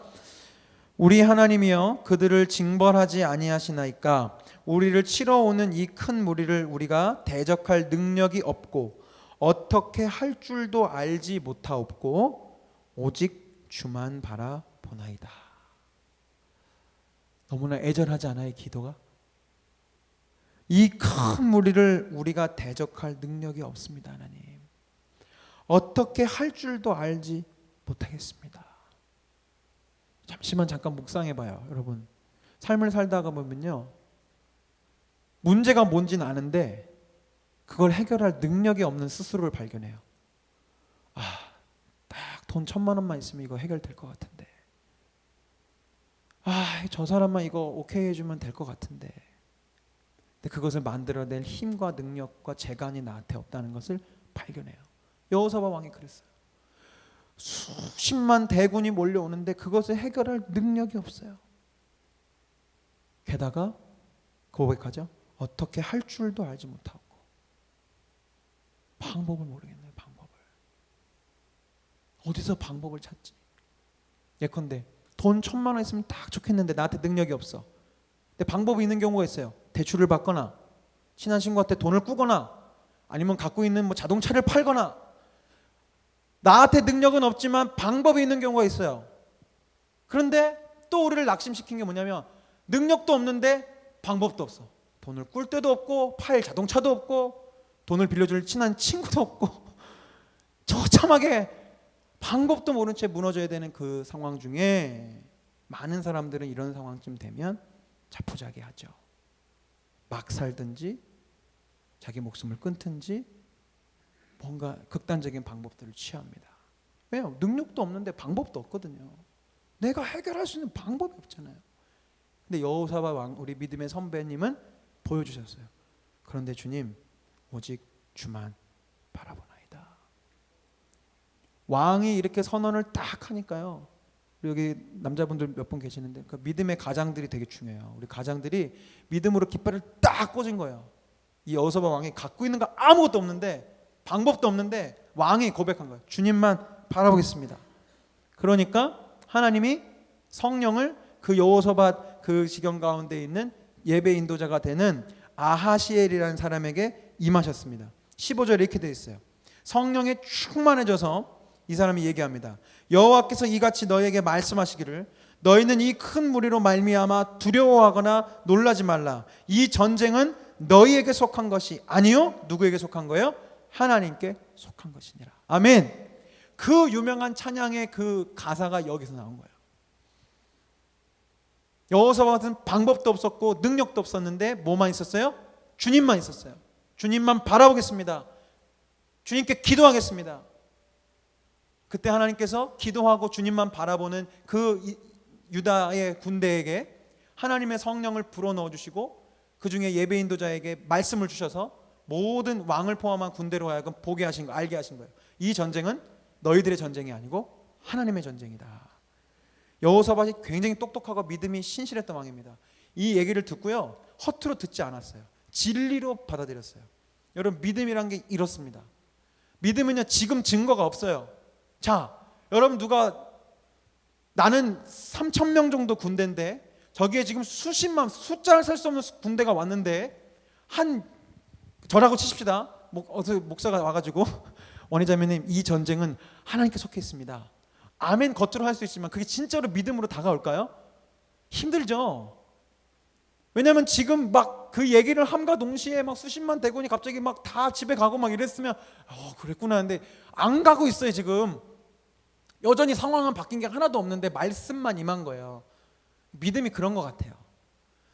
우리 하나님이여, 그들을 징벌하지 아니하시나이까? 우리를 치러 오는 이 큰 무리를 우리가 대적할 능력이 없고 어떻게 할 줄도 알지 못하옵고 오직 주만 바라보나이다. 너무나 애절하지 않아요, 이 기도가? 이 큰 무리를 우리가 대적할 능력이 없습니다. 하나님, 어떻게 할 줄도 알지 못하겠습니다. 잠깐 묵상해봐요. 여러분, 삶을 살다가 보면요, 문제가 뭔지는 아는데 그걸 해결할 능력이 없는 스스로를 발견해요. 딱 돈 1,000만 원만 있으면 이거 해결될 것 같은데, 저 사람만 이거 오케이 해주면 될 것 같은데. 근데 그것을 만들어낼 힘과 능력과 재간이 나한테 없다는 것을 발견해요. 여호사밧 왕이 그랬어요. 수십만 대군이 몰려오는데 그것을 해결할 능력이 없어요. 게다가 고백하죠. 어떻게 할 줄도 알지 못하고 방법을 모르겠네요. 방법을 어디서 방법을 찾지? 예컨대 돈 1,000만 원 있으면 딱 좋겠는데 나한테 능력이 없어. 근데 방법이 있는 경우가 있어요. 대출을 받거나 친한 친구한테 돈을 꾸거나 아니면 갖고 있는 뭐 자동차를 팔거나. 나한테 능력은 없지만 방법이 있는 경우가 있어요. 그런데 또 우리를 낙심시킨 게 뭐냐면 능력도 없는데 방법도 없어. 돈을 꿀 데도 없고 팔 자동차도 없고 돈을 빌려줄 친한 친구도 없고 처참하게 방법도 모른 채 무너져야 되는 그 상황 중에 많은 사람들은 이런 상황쯤 되면 자포자기하죠. 막 살든지 자기 목숨을 끊든지 뭔가 극단적인 방법들을 취합니다. 왜요? 능력도 없는데 방법도 없거든요. 내가 해결할 수 있는 방법이 없잖아요. 근데 여호사밧 왕, 우리 믿음의 선배님은 보여주셨어요. 그런데 주님, 오직 주만 바라보나이다. 왕이 이렇게 선언을 딱 하니까요, 여기 남자분들 몇 분 계시는데 그 믿음의 가장들이 되게 중요해요. 우리 가장들이 믿음으로 깃발을 딱 꽂은 거예요. 이 여호사밧 왕이 갖고 있는 거 아무것도 없는데, 방법도 없는데 왕이 고백한 거예요. 주님만 바라보겠습니다. 그러니까 하나님이 성령을 그 여호사밧 그 지경 가운데 있는 예배 인도자가 되는 아하시엘이라는 사람에게 임하셨습니다. 15절에 이렇게 되어 있어요. 성령에 충만해져서 이 사람이 얘기합니다. 여호와께서 이같이 너희에게 말씀하시기를 너희는 이 큰 무리로 말미암아 두려워하거나 놀라지 말라. 이 전쟁은 너희에게 속한 것이 아니요, 누구에게 속한 거예요? 하나님께 속한 것이니라. 아멘. 그 유명한 찬양의 그 가사가 여기서 나온 거예요. 여호사밧은 방법도 없었고 능력도 없었는데 뭐만 있었어요? 주님만 있었어요. 주님만 바라보겠습니다. 주님께 기도하겠습니다. 그때 하나님께서 기도하고 주님만 바라보는 그 유다의 군대에게 하나님의 성령을 불어넣어 주시고 그 중에 예배 인도자에게 말씀을 주셔서 모든 왕을 포함한 군대로 하여금 보게 하신 거, 알게 하신 거예요. 이 전쟁은 너희들의 전쟁이 아니고 하나님의 전쟁이다. 여호사밧이 굉장히 똑똑하고 믿음이 신실했던 왕입니다. 이 얘기를 듣고요, 허투루 듣지 않았어요. 진리로 받아들였어요. 여러분, 믿음이란 게 이렇습니다. 믿음은요, 지금 증거가 없어요. 자, 여러분, 누가 나는 3,000명 정도 군대인데 저기에 지금 수십만, 숫자를 셀 수 없는 군대가 왔는데 저라고 치십시다. 어서 목사가 와가지고 원희자매님, 이 전쟁은 하나님께 속해 있습니다. 아멘 겉으로 할 수 있지만 그게 진짜로 믿음으로 다가올까요? 힘들죠. 왜냐하면 지금 막 그 얘기를 함과 동시에 막 수십만 대군이 갑자기 막 다 집에 가고 막 이랬으면 그랬구나 하는데 안 가고 있어요. 지금 여전히 상황은 바뀐 게 하나도 없는데 말씀만 임한 거예요. 믿음이 그런 것 같아요.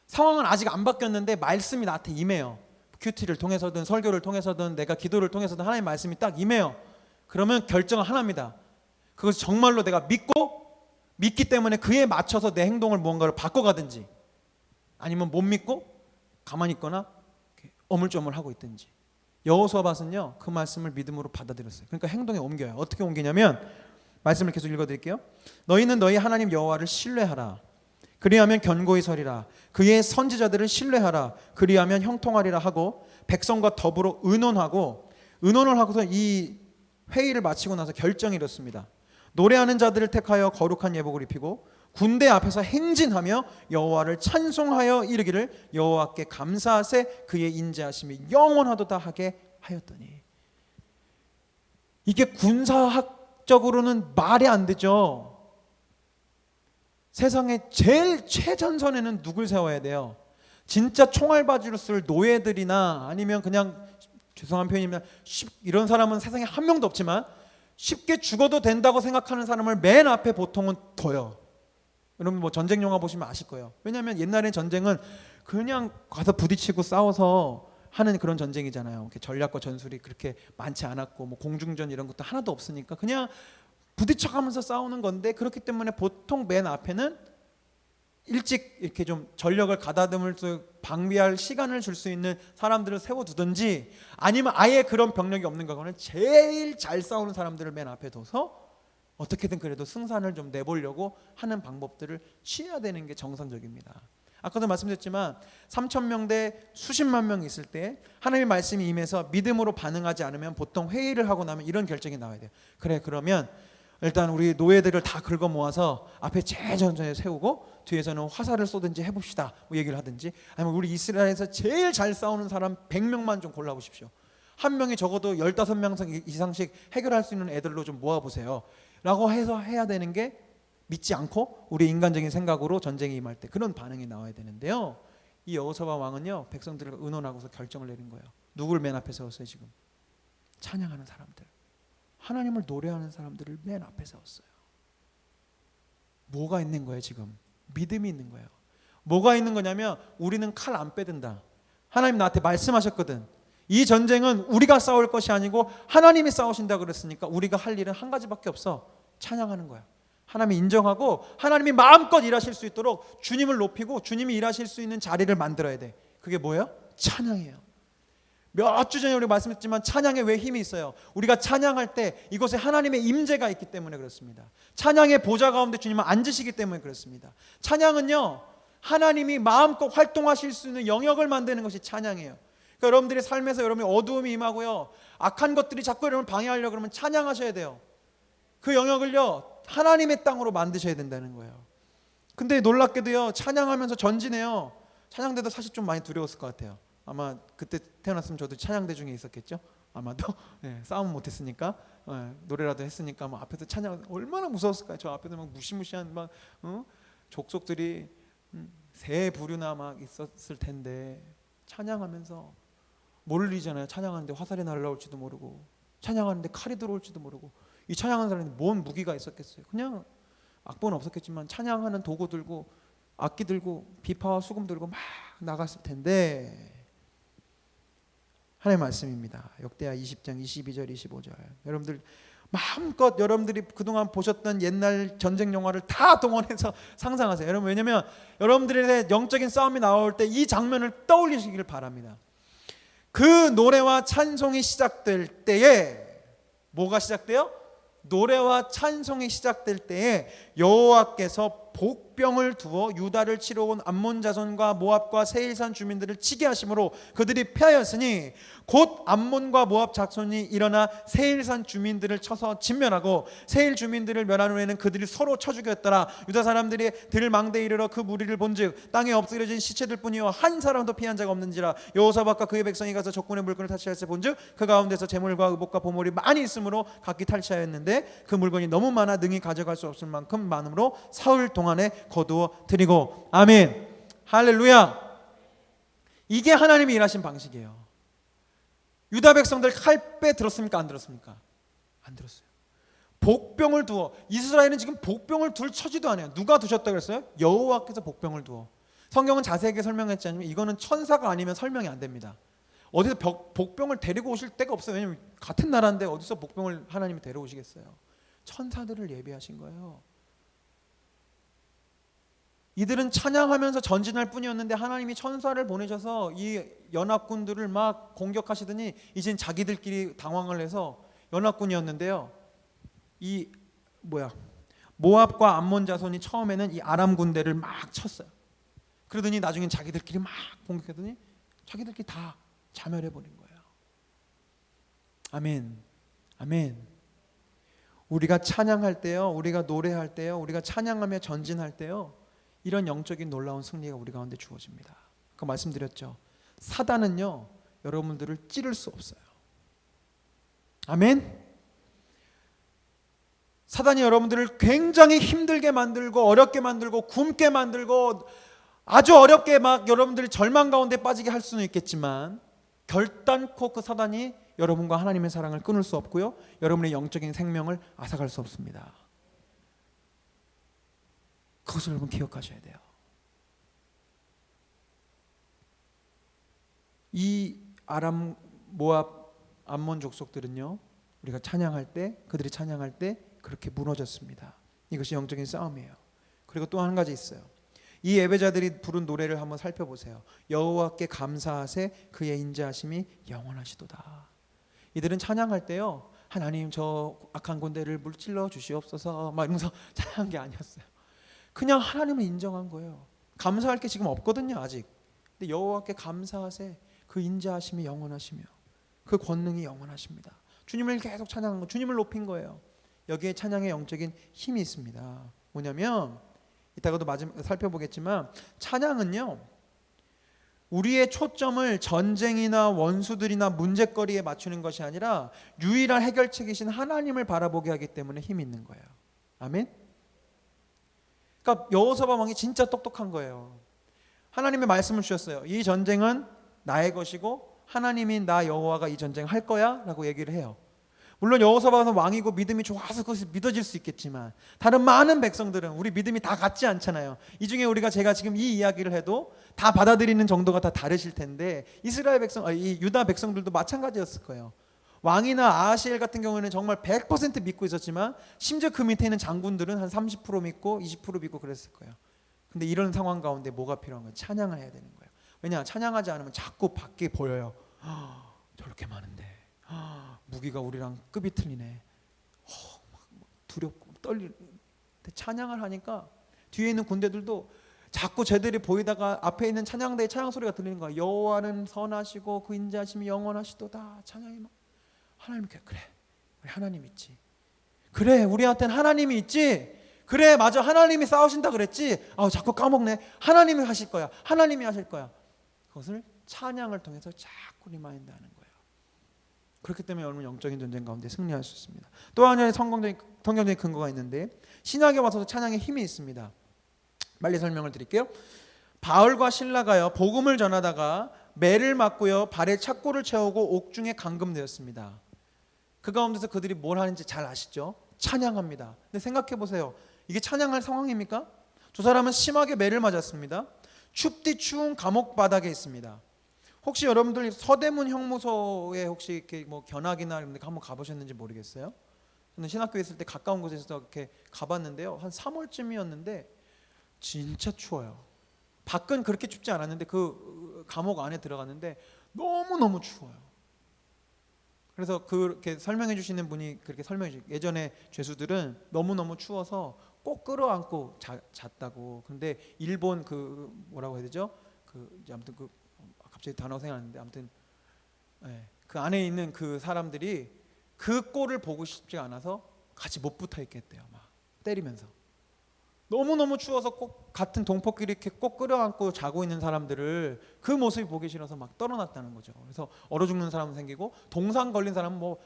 상황은 아직 안 바뀌었는데 말씀이 나한테 임해요. 큐티를 통해서든 설교를 통해서든 내가 기도를 통해서든 하나님의 말씀이 딱 임해요. 그러면 결정은 하나입니다. 그것이 정말로 내가 믿기 때문에 그에 맞춰서 내 행동을 무언가를 바꿔가든지, 아니면 못 믿고 가만히 있거나 어물쩡물하고 있든지. 여호사밧은요, 그 말씀을 믿음으로 받아들였어요. 그러니까 행동에 옮겨요. 어떻게 옮기냐면, 말씀을 계속 읽어드릴게요. 너희는 너희 하나님 여호와를 신뢰하라. 그리하면 견고히 서리라. 그의 선지자들을 신뢰하라. 그리하면 형통하리라 하고, 백성과 더불어 의논을 하고서 이 회의를 마치고 나서 결정이 이렇습니다. 노래하는 자들을 택하여 거룩한 예복을 입히고 군대 앞에서 행진하며 여호와를 찬송하여 이르기를 여호와께 감사하세 그의 인자하심이 영원하도다 하게 하였더니. 이게 군사학적으로는 말이 안 되죠. 세상에 제일 최전선에는 누굴 세워야 돼요? 진짜 총알바지로 쓸 노예들이나 아니면 그냥, 죄송한 표현이면 이런 사람은 세상에 한 명도 없지만 쉽게 죽어도 된다고 생각하는 사람을 맨 앞에 보통은 둬요. 여러분 뭐 전쟁 영화 보시면 아실 거예요. 왜냐하면 옛날에 전쟁은 그냥 가서 부딪히고 싸워서 하는 그런 전쟁이잖아요. 전략과 전술이 그렇게 많지 않았고 뭐 공중전 이런 것도 하나도 없으니까 그냥 부딪혀가면서 싸우는 건데, 그렇기 때문에 보통 맨 앞에는 일찍 이렇게 좀 전력을 가다듬을 수, 방비할 시간을 줄 수 있는 사람들을 세워두든지, 아니면 아예 그런 병력이 없는 거는 제일 잘 싸우는 사람들을 맨 앞에 둬서 어떻게든 그래도 승산을 좀 내보려고 하는 방법들을 취해야 되는 게 정상적입니다. 아까도 말씀드렸지만 3,000명 대 수십만 명 있을 때 하나님의 말씀이 임해서 믿음으로 반응하지 않으면 보통 회의를 하고 나면 이런 결정이 나와야 돼요. 그래, 그러면 일단 우리 노예들을 다 긁어 모아서 앞에 제일 전선에 세우고 뒤에서는 화살을 쏘든지 해봅시다, 뭐 얘기를 하든지, 아니면 우리 이스라엘에서 제일 잘 싸우는 사람 100명만 좀 골라보십시오. 한 명이 적어도 15명 이상씩 해결할 수 있는 애들로 좀 모아보세요 라고 해서 해야 되는 게, 믿지 않고 우리 인간적인 생각으로 전쟁에 임할 때 그런 반응이 나와야 되는데요, 이 여호사밧 왕은요 백성들과 의논하고서 결정을 내린 거예요. 누구를 맨 앞에 세웠어요? 지금 찬양하는 사람들, 하나님을 노래하는 사람들을 맨 앞에 세웠어요. 뭐가 있는 거예요? 지금 믿음이 있는 거예요. 뭐가 있는 거냐면, 우리는 칼 안 빼든다. 하나님 나한테 말씀하셨거든. 이 전쟁은 우리가 싸울 것이 아니고 하나님이 싸우신다 그랬으니까 우리가 할 일은 한 가지밖에 없어. 찬양하는 거야. 하나님이 인정하고 하나님이 마음껏 일하실 수 있도록 주님을 높이고 주님이 일하실 수 있는 자리를 만들어야 돼. 그게 뭐예요? 찬양이에요. 몇 주 전에 우리가 말씀했지만 찬양에 왜 힘이 있어요? 우리가 찬양할 때 이곳에 하나님의 임재가 있기 때문에 그렇습니다. 찬양의 보좌 가운데 주님은 앉으시기 때문에 그렇습니다. 찬양은요, 하나님이 마음껏 활동하실 수 있는 영역을 만드는 것이 찬양이에요. 그러니까 여러분들의 삶에서 여러분이 어두움이 임하고요, 악한 것들이 자꾸 여러분을 방해하려고 그러면 찬양하셔야 돼요. 그 영역을요, 하나님의 땅으로 만드셔야 된다는 거예요. 근데 놀랍게도요, 찬양하면서 전진해요. 찬양대도 사실 좀 많이 두려웠을 것 같아요. 아마 그때 태어났으면 저도 찬양대 중에 있었겠죠? 아마도. 네, 싸움 못했으니까, 노래라도 했으니까 뭐 앞에서 찬양 얼마나 무서웠을까요? 저 앞에서 막 무시무시한 막 족속들이 새 부류나 막 있었을 텐데 찬양하면서 모르잖아요. 찬양하는데 화살이 날라올지도 모르고 찬양하는데 칼이 들어올지도 모르고 이 찬양하는 사람이 뭔 무기가 있었겠어요? 그냥 악보는 없었겠지만 찬양하는 도구 들고 악기 들고 비파와 수금 들고 막 나갔을 텐데 하나님의 말씀입니다. 역대하 20장 22절 25절. 여러분들 마음껏 여러분들이 그동안 보셨던 옛날 전쟁 영화를 다 동원해서 상상하세요. 여러분, 왜냐하면 여러분들의 영적인 싸움이 나올 때 이 장면을 떠올리시길 바랍니다. 그 노래와 찬송이 시작될 때에 뭐가 시작돼요? 노래와 찬송이 시작될 때에 여호와께서 복병을 두어 유다를 치러 온 암몬 자손과 모압과 세일산 주민들을 치게 하심으로 그들이 패하였으니 곧 암몬과 모압 자손이 일어나 세일산 주민들을 쳐서 진멸하고 세일 주민들을 멸한 후에는 그들이 서로 쳐 죽였더라. 유다 사람들이 들망대에 이르러 그 무리를 본즉 땅에 엎드려진 시체들뿐이요 한 사람도 피한 자가 없는지라. 여호사밧과 그의 백성이 가서 적군의 물건을 탈취할세 본즉 그 가운데서 재물과 의복과 보물이 많이 있으므로 각기 탈취하였는데 그 물건이 너무 많아 능히 가져갈 수 없을 만큼 많으므로 사흘 동안에 거두어 드리고. 아멘. 할렐루야. 이게 하나님이 일하신 방식이에요. 유다 백성들 칼빼 들었습니까? 안 들었습니까? 안 들었어요. 복병을 두어. 이스라엘은 지금 복병을 둘 처지도 않아요. 누가 두셨다고 그랬어요? 여호와께서 복병을 두어. 성경은 자세하게 설명했지 않으면 이거는 천사가 아니면 설명이 안 됩니다. 어디서 복병을 데리고 오실 데가 없어요. 왜냐하면 같은 나라인데 어디서 복병을 하나님이 데려오시겠어요? 천사들을 예비하신 거예요. 이들은 찬양하면서 전진할 뿐이었는데 하나님이 천사를 보내셔서 이 연합군들을 막 공격하시더니 이젠 자기들끼리 당황을 해서 연합군이었는데요, 이 모압과 암몬 자손이 처음에는 이 아람 군대를 막 쳤어요. 그러더니 나중엔 자기들끼리 막 공격하더니 자기들끼리 다 자멸해버린 거예요. 아멘. 아멘. 우리가 찬양할 때요, 우리가 노래할 때요, 우리가 찬양하며 전진할 때요, 이런 영적인 놀라운 승리가 우리 가운데 주어집니다. 아까 말씀드렸죠. 사단은요, 여러분들을 찌를 수 없어요. 아멘. 사단이 여러분들을 굉장히 힘들게 만들고 어렵게 만들고 굶게 만들고 아주 어렵게 막 여러분들이 절망 가운데 빠지게 할 수는 있겠지만 결단코 그 사단이 여러분과 하나님의 사랑을 끊을 수 없고요, 여러분의 영적인 생명을 앗아갈 수 없습니다. 그것을 여러분 기억하셔야 돼요. 이 아람, 모압, 암몬 족속들은요, 우리가 찬양할 때, 그들이 찬양할 때 그렇게 무너졌습니다. 이것이 영적인 싸움이에요. 그리고 또 한 가지 있어요. 이 예배자들이 부른 노래를 한번 살펴보세요. 여호와께 감사하세 그의 인자하심이 영원하시도다. 이들은 찬양할 때요, 하나님 저 악한 군대를 물질러 주시옵소서 막 이러면서 찬양한 게 아니었어요. 그냥 하나님을 인정한 거예요. 감사할 게 지금 없거든요, 아직. 근데 여호와께 감사하세 그 인자하심이 영원하시며 그 권능이 영원하십니다. 주님을 계속 찬양한 거, 주님을 높인 거예요. 여기에 찬양의 영적인 힘이 있습니다. 뭐냐면 이따가도 살펴보겠지만 찬양은요, 우리의 초점을 전쟁이나 원수들이나 문제거리에 맞추는 것이 아니라 유일한 해결책이신 하나님을 바라보게 하기 때문에 힘이 있는 거예요. 아멘. 그러니까 여호사밧 왕이 진짜 똑똑한 거예요. 하나님의 말씀을 주셨어요. 이 전쟁은 나의 것이고 하나님인 나 여호와가 이 전쟁을 할 거야 라고 얘기를 해요. 물론 여호사밧은 왕이고 믿음이 좋아서 그것이 믿어질 수 있겠지만 다른 많은 백성들은 우리 믿음이 다 같지 않잖아요. 이 중에 제가 지금 이 이야기를 해도 다 받아들이는 정도가 다 다르실 텐데 이 유다 백성들도 마찬가지였을 거예요. 왕이나 아하시엘 같은 경우에는 정말 100% 믿고 있었지만 심지어 그 밑에 있는 장군들은 한 30% 믿고 20% 믿고 그랬을 거예요. 근데 이런 상황 가운데 뭐가 필요한 거예요? 찬양을 해야 되는 거예요. 왜냐? 찬양하지 않으면 자꾸 밖에 보여요. 저렇게 많은데 무기가 우리랑 급이 틀리네. 막 두렵고 떨리는데 찬양을 하니까 뒤에 있는 군대들도 자꾸 쟤들이 보이다가 앞에 있는 찬양대의 찬양 소리가 들리는 거야. 여호와는 선하시고 그 인자하심이 영원하시도다. 찬양이 막 하나님 그래 우리 하나님 있지. 그래 우리한테는 하나님이 있지. 그래 맞아 하나님이 싸우신다 그랬지. 자꾸 까먹네. 하나님이 하실 거야. 하나님이 하실 거야. 그것을 찬양을 통해서 자꾸 리마인드하는 거예요. 그렇기 때문에 여러분 영적인 전쟁 가운데 승리할 수 있습니다. 또 하나의 성경적인 근거가 있는데 신약에 와서도 찬양에 힘이 있습니다. 빨리 설명을 드릴게요. 바울과 실라가요 복음을 전하다가 매를 맞고요 발에 착고를 채우고 옥중에 감금되었습니다. 그 가운데서 그들이 뭘 하는지 잘 아시죠? 찬양합니다. 근데 생각해 보세요. 이게 찬양할 상황입니까? 두 사람은 심하게 매를 맞았습니다. 춥디 추운 감옥 바닥에 있습니다. 혹시 여러분들 서대문 형무소에 혹시 이렇게 뭐 견학이나 이런 데 한번 가보셨는지 모르겠어요. 저는 신학교에 있을 때 가까운 곳에서 이렇게 가봤는데요. 한 3월쯤이었는데 진짜 추워요. 밖은 그렇게 춥지 않았는데 그 감옥 안에 들어갔는데 너무너무 추워요. 그래서 그렇게 설명해 주시는 분이 그렇게 설명해 주시고 예전에 죄수들은 너무너무 추워서 꼭 끌어안고 잤다고. 근데 일본 그 뭐라고 해야 되죠? 이제 아무튼 갑자기 단어가 생각나는데 아무튼 그 안에 있는 그 사람들이 그 꼴을 보고 싶지 않아서 같이 못 붙어 있겠대요. 막 때리면서. 너무너무 추워서 꼭 같은 동포끼리 이렇게 꼭 끌어안고 자고 있는 사람들을 그 모습이 보기 싫어서 막 떨어놨다는 거죠. 그래서 얼어 죽는 사람은 생기고 동상 걸린 사람은 뭐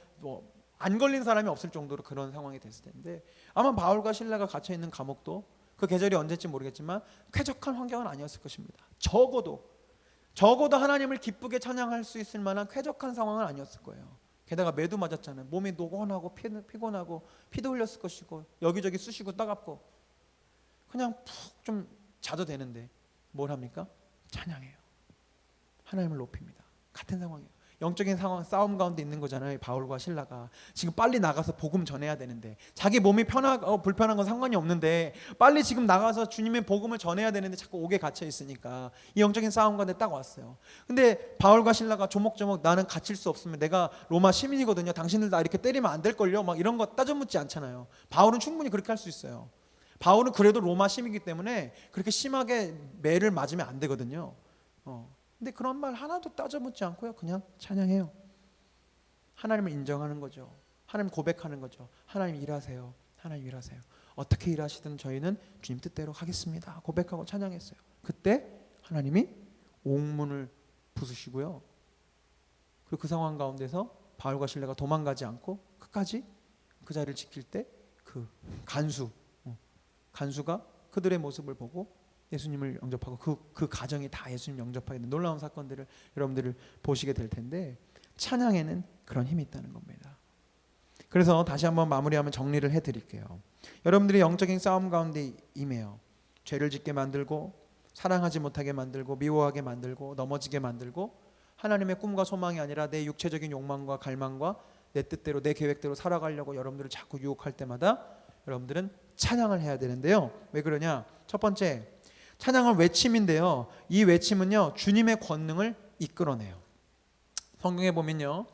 안 걸린 사람이 없을 정도로 그런 상황이 됐을 텐데 아마 바울과 실라가 갇혀 있는 감옥도 그 계절이 언제인지 모르겠지만 쾌적한 환경은 아니었을 것입니다. 적어도 하나님을 기쁘게 찬양할 수 있을 만한 쾌적한 상황은 아니었을 거예요. 게다가 매도 맞았잖아요. 몸이 노곤하고 피곤하고 피도 흘렸을 것이고 여기저기 쑤시고 따갑고 그냥 푹 좀 자도 되는데 뭘 합니까? 찬양해요. 하나님을 높입니다. 같은 상황이에요. 영적인 상황 싸움 가운데 있는 거잖아요. 바울과 실라가 지금 빨리 나가서 복음 전해야 되는데 자기 몸이 불편한 건 상관이 없는데 빨리 지금 나가서 주님의 복음을 전해야 되는데 자꾸 옥에 갇혀 있으니까 이 영적인 싸움 가운데 딱 왔어요. 근데 바울과 실라가 조목조목 나는 갇힐 수 없으면 내가 로마 시민이거든요. 당신들 나 이렇게 때리면 안 될걸요. 막 이런 거 따져 묻지 않잖아요. 바울은 충분히 그렇게 할 수 있어요. 바울은 그래도 로마 시민이기 때문에 그렇게 심하게 매를 맞으면 안 되거든요. 근데 그런 말 하나도 따져 묻지 않고요. 그냥 찬양해요. 하나님을 인정하는 거죠. 하나님 고백하는 거죠. 하나님 일하세요. 하나님 일하세요. 어떻게 일하시든 저희는 주님 뜻대로 하겠습니다. 고백하고 찬양했어요. 그때 하나님이 옥문을 부수시고요. 그리고 그 상황 가운데서 바울과 실라가 도망가지 않고 끝까지 그 자리를 지킬 때 그 간수가 그들의 모습을 보고 예수님을 영접하고 그 가정이 다 예수님 영접하게 된 놀라운 사건들을 여러분들을 보시게 될 텐데 찬양에는 그런 힘이 있다는 겁니다. 그래서 다시 한번 마무리하면 정리를 해드릴게요. 여러분들이 영적인 싸움 가운데 임해요. 죄를 짓게 만들고 사랑하지 못하게 만들고 미워하게 만들고 넘어지게 만들고 하나님의 꿈과 소망이 아니라 내 육체적인 욕망과 갈망과 내 뜻대로 내 계획대로 살아가려고 여러분들을 자꾸 유혹할 때마다 여러분들은 찬양을 해야 되는데요. 왜 그러냐? 첫 번째 찬양은 외침인데요. 이 외침은요 주님의 권능을 이끌어내요. 성경에 보면요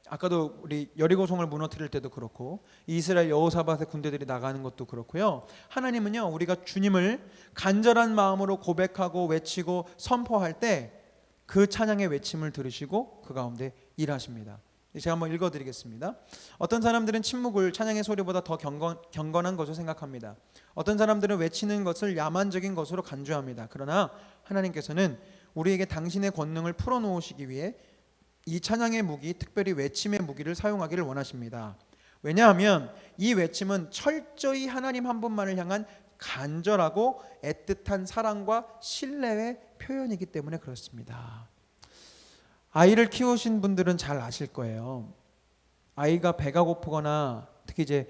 아까도 우리 여리고성을 무너뜨릴 때도 그렇고 이스라엘 여호사밧의 군대들이 나가는 것도 그렇고요. 하나님은요 우리가 주님을 간절한 마음으로 고백하고 외치고 선포할 때 그 찬양의 외침을 들으시고 그 가운데 일하십니다. 제가 한번 읽어드리겠습니다. 어떤 사람들은 침묵을 찬양의 소리보다 더 경건한 것으로 생각합니다. 어떤 사람들은 외치는 것을 야만적인 것으로 간주합니다. 그러나 하나님께서는 우리에게 당신의 권능을 풀어놓으시기 위해 이 찬양의 무기, 특별히 외침의 무기를 사용하기를 원하십니다. 왜냐하면 이 외침은 철저히 하나님 한 분만을 향한 간절하고 애틋한 사랑과 신뢰의 표현이기 때문에 그렇습니다. 아이를 키우신 분들은 잘 아실 거예요. 아이가 배가 고프거나 특히 이제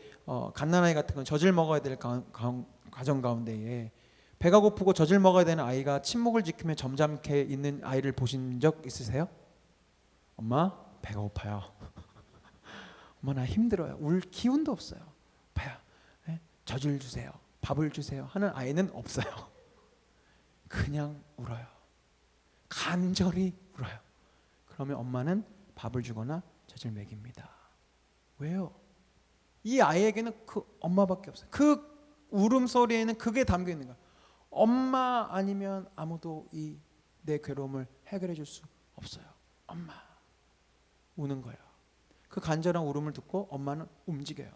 갓난아이 같은 건 젖을 먹어야 될 가정 가운데에 배가 고프고 젖을 먹어야 되는 아이가 침묵을 지키며 점잖게 있는 아이를 보신 적 있으세요? 엄마 배가 고파요. 엄마 나 힘들어요. 울 기운도 없어요. 아빠야 젖을 주세요. 밥을 주세요. 하는 아이는 없어요. 그냥 울어요. 간절히 울어요. 그러면 엄마는 밥을 주거나 젖을 먹입니다. 왜요? 이 아이에게는 그 엄마밖에 없어요. 그 울음소리에는 그게 담겨 있는 거예요. 엄마 아니면 아무도 이 내 괴로움을 해결해 줄 수 없어요. 엄마. 우는 거예요. 그 간절한 울음을 듣고 엄마는 움직여요.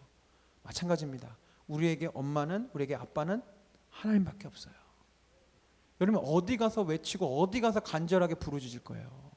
마찬가지입니다. 우리에게 엄마는, 우리에게 아빠는 하나님밖에 없어요. 여러분 어디 가서 외치고 어디 가서 간절하게 부르짖을 거예요.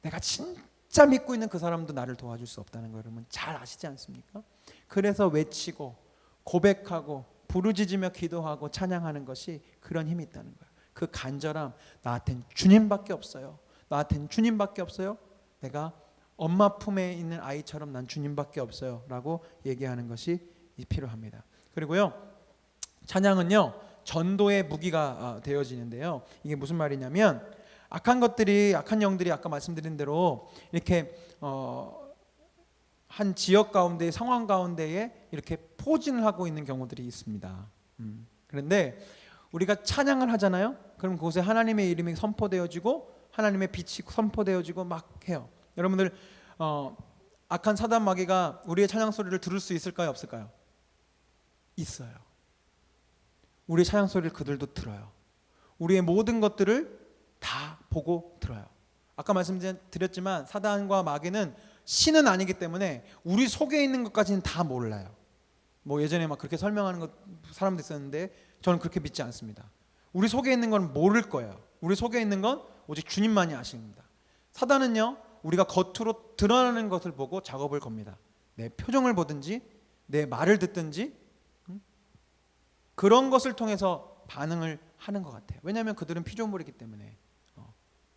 내가 진짜 믿고 있는 그 사람도 나를 도와줄 수 없다는 거 여러분 잘 아시지 않습니까? 그래서 외치고 고백하고 부르짖으며 기도하고 찬양하는 것이 그런 힘이 있다는 거예요. 그 간절함, 나한텐 주님밖에 없어요. 나한텐 주님밖에 없어요. 내가 엄마 품에 있는 아이처럼 난 주님밖에 없어요 라고 얘기하는 것이 필요합니다. 그리고요 찬양은요 전도의 무기가 되어지는데요. 이게 무슨 말이냐면 악한 것들이, 악한 영들이 아까 말씀드린 대로 이렇게 한 지역 가운데, 상황 가운데에 이렇게 포진을 하고 있는 경우들이 있습니다. 그런데 우리가 찬양을 하잖아요. 그럼 그곳에 하나님의 이름이 선포되어지고 하나님의 빛이 선포되어지고 막 해요. 여러분들 악한 사단 마귀가 우리의 찬양 소리를 들을 수 있을까요? 없을까요? 있어요. 우리의 찬양 소리를 그들도 들어요. 우리의 모든 것들을 다 보고 들어요. 아까 말씀드렸지만 사단과 마귀는 신은 아니기 때문에 우리 속에 있는 것까지는 다 몰라요. 뭐 예전에 막 그렇게 설명하는 것 사람도 있었는데 저는 그렇게 믿지 않습니다. 우리 속에 있는 건 모를 거예요. 우리 속에 있는 건 오직 주님만이 아십니다. 사단은요 우리가 겉으로 드러나는 것을 보고 작업을 겁니다. 내 표정을 보든지 내 말을 듣든지 그런 것을 통해서 반응을 하는 것 같아요. 왜냐하면 그들은 피조물이기 때문에.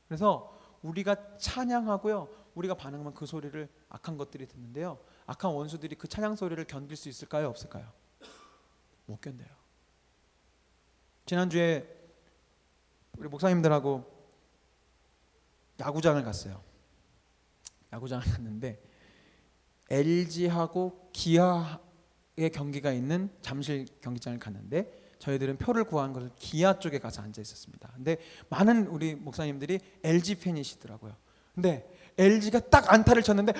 그래서 우리가 찬양하고요 우리가 반응하면 그 소리를 악한 것들이 듣는데요 악한 원수들이 그 찬양 소리를 견딜 수 있을까요? 없을까요? 못 견뎌요. 지난주에 우리 목사님들하고 야구장을 갔어요. 야구장을 갔는데 LG하고 기아의 경기가 있는 잠실 경기장을 갔는데 저희들은 표를 구한 것을 기아 쪽에 가서 앉아 있었습니다. 근데 많은 우리 목사님들이 LG 팬이시더라고요. 근데 LG가 딱 안타를 쳤는데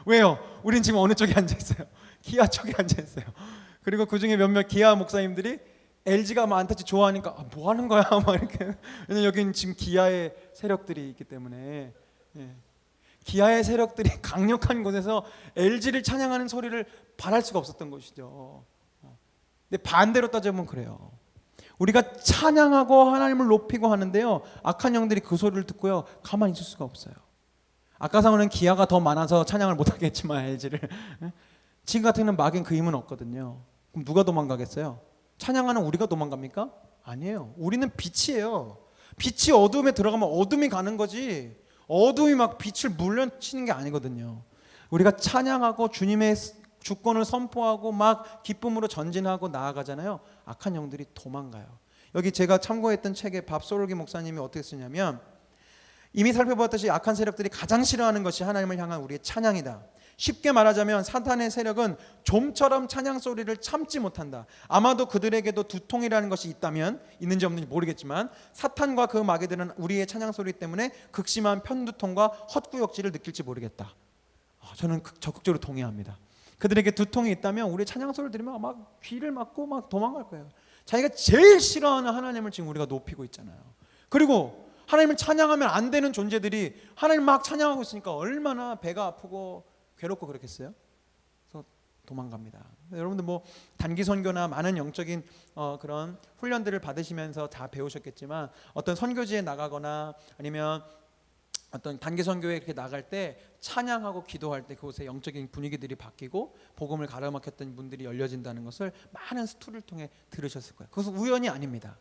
왜요? 우린 지금 어느 쪽에 앉아 있어요? 기아 쪽에 앉아 있어요. 그리고 그 중에 몇몇 기아 목사님들이 LG가 막 안타치 좋아하니까 뭐 하는 거야? 막 이렇게. 왜냐면 여기는 지금 기아의 세력들이 있기 때문에. 예. 기아의 세력들이 강력한 곳에서 LG를 찬양하는 소리를 바랄 수가 없었던 것이죠. 근데 반대로 따져보면 그래요. 우리가 찬양하고 하나님을 높이고 하는데요 악한 영들이 그 소리를 듣고요 가만히 있을 수가 없어요. 아까 상황은 기아가 더 많아서 찬양을 못하게 했지만 LG를 지금 같은 경우는 마귀는 그 힘은 없거든요. 그럼 누가 도망가겠어요? 찬양하는 우리가 도망갑니까? 아니에요. 우리는 빛이에요. 빛이 어둠에 들어가면 어둠이 가는 거지 어둠이 막 빛을 물려치는 게 아니거든요. 우리가 찬양하고 주님의 주권을 선포하고 막 기쁨으로 전진하고 나아가잖아요. 악한 영들이 도망가요. 여기 제가 참고했던 책에 밥 소르기 목사님이 어떻게 쓰냐면 이미 살펴보았듯이 악한 세력들이 가장 싫어하는 것이 하나님을 향한 우리의 찬양이다. 쉽게 말하자면 사탄의 세력은 좀처럼 찬양 소리를 참지 못한다. 아마도 그들에게도 두통이라는 것이 있다면 있는지 없는지 모르겠지만 사탄과 그 마귀들은 우리의 찬양 소리 때문에 극심한 편두통과 헛구역질을 느낄지 모르겠다. 저는 적극적으로 동의합니다. 그들에게 두통이 있다면 우리 찬양 소리를 들으면 막 귀를 막고 막 도망갈 거예요. 자기가 제일 싫어하는 하나님을 지금 우리가 높이고 있잖아요. 그리고 하나님을 찬양하면 안 되는 존재들이 하나님 막 찬양하고 있으니까 얼마나 배가 아프고 괴롭고 그렇겠어요? 그래서 도망갑니다. 여러분들 뭐 단기 선교나 많은 영적인 그런 훈련들을 받으시면서 다 배우셨겠지만 어떤 선교지에 나가거나 아니면 어떤 단기 선교에 이렇게 나갈 때 찬양하고 기도할 때 그곳의 영적인 분위기들이 바뀌고 복음을 가로막혔던 분들이 열려진다는 것을 많은 스토리를 통해 들으셨을 거예요. 그것은 우연이 아닙니다.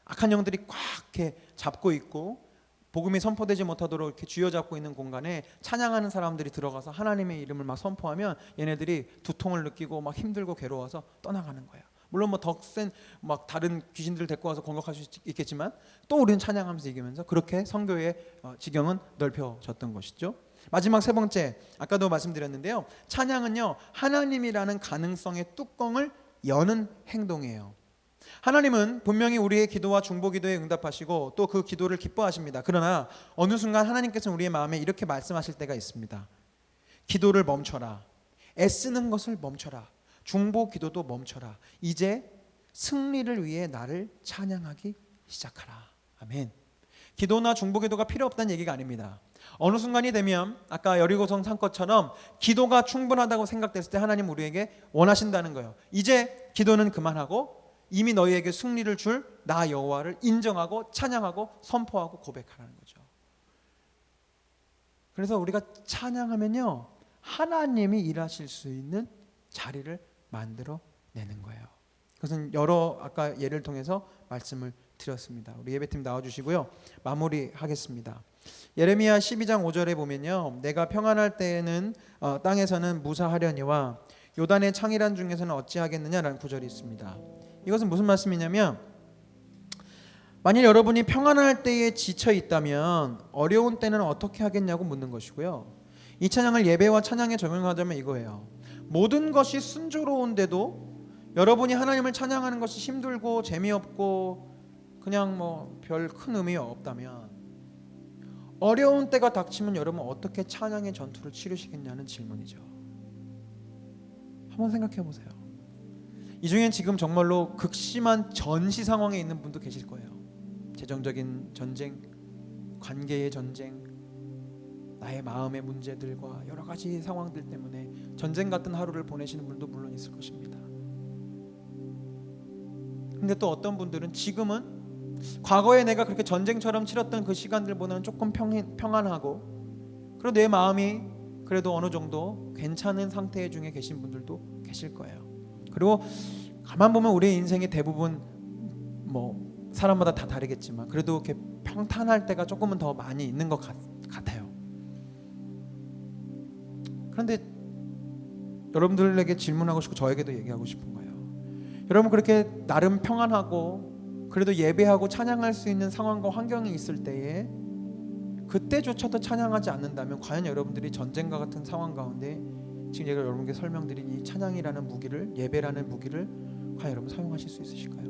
악한 영들이 꽉 이렇게 잡고 있고 복음이 선포되지 못하도록 이렇게 쥐어잡고 있는 공간에 찬양하는 사람들이 들어가서 하나님의 이름을 막 선포하면 얘네들이 두통을 느끼고 막 힘들고 괴로워서 떠나가는 거예요. 물론 뭐 더 센 막 다른 귀신들을 데리고 와서 공격할 수 있겠지만 또 우리는 찬양하면서 이기면서 그렇게 선교의 지경은 넓혀졌던 것이죠. 마지막 세 번째, 아까도 말씀드렸는데요. 찬양은요, 하나님이라는 가능성의 뚜껑을 여는 행동이에요. 하나님은 분명히 우리의 기도와 중보기도에 응답하시고 또 그 기도를 기뻐하십니다. 그러나 어느 순간 하나님께서는 우리의 마음에 이렇게 말씀하실 때가 있습니다. 기도를 멈춰라. 애쓰는 것을 멈춰라. 중보기도도 멈춰라. 이제 승리를 위해 나를 찬양하기 시작하라. 아멘. 기도나 중보기도가 필요 없다는 얘기가 아닙니다. 어느 순간이 되면 아까 여리고성 산것처럼 기도가 충분하다고 생각됐을 때 하나님 우리에게 원하신다는 거예요. 이제 기도는 그만하고 이미 너희에게 승리를 줄 나 여호와를 인정하고 찬양하고 선포하고 고백하라는 거죠. 그래서 우리가 찬양하면요, 하나님이 일하실 수 있는 자리를 만들어 내는 거예요. 그것은 여러 아까 예를 통해서 말씀을 드렸습니다. 우리 예배팀 나와주시고요, 마무리하겠습니다. 예레미야 12장 5절에 보면요, 내가 평안할 때에는 땅에서는 무사하려니와 요단의 창이란 중에서는 어찌하겠느냐라는 구절이 있습니다. 이것은 무슨 말씀이냐면, 만일 여러분이 평안할 때에 지쳐 있다면 어려운 때는 어떻게 하겠냐고 묻는 것이고요. 이 찬양을 예배와 찬양에 적용하자면 이거예요. 모든 것이 순조로운데도 여러분이 하나님을 찬양하는 것이 힘들고 재미없고 그냥 뭐 별 큰 의미 없다면 어려운 때가 닥치면 여러분 어떻게 찬양의 전투를 치르시겠냐는 질문이죠. 한번 생각해 보세요. 이 중엔 지금 정말로 극심한 전시 상황에 있는 분도 계실 거예요. 재정적인 전쟁, 관계의 전쟁, 나의 마음의 문제들과 여러 가지 상황들 때문에 전쟁 같은 하루를 보내시는 분도 물론 있을 것입니다. 근데 또 어떤 분들은 지금은 과거에 내가 그렇게 전쟁처럼 치렀던 그 시간들보다는 조금 평안하고 그래도 내 마음이 그래도 어느 정도 괜찮은 상태 중에 계신 분들도 계실 거예요. 그리고 가만 보면 우리의 인생의 대부분 뭐 사람마다 다 다르겠지만 그래도 이렇게 평탄할 때가 조금은 더 많이 있는 것 같아요. 그런데 여러분들에게 질문하고 싶고 저에게도 얘기하고 싶은 거예요. 여러분 그렇게 나름 평안하고 그래도 예배하고 찬양할 수 있는 상황과 환경이 있을 때에 그때조차도 찬양하지 않는다면 과연 여러분들이 전쟁과 같은 상황 가운데 지금 제가 여러분께 설명드린 이 찬양이라는 무기를, 예배라는 무기를 과연 여러분 사용하실 수 있으실까요?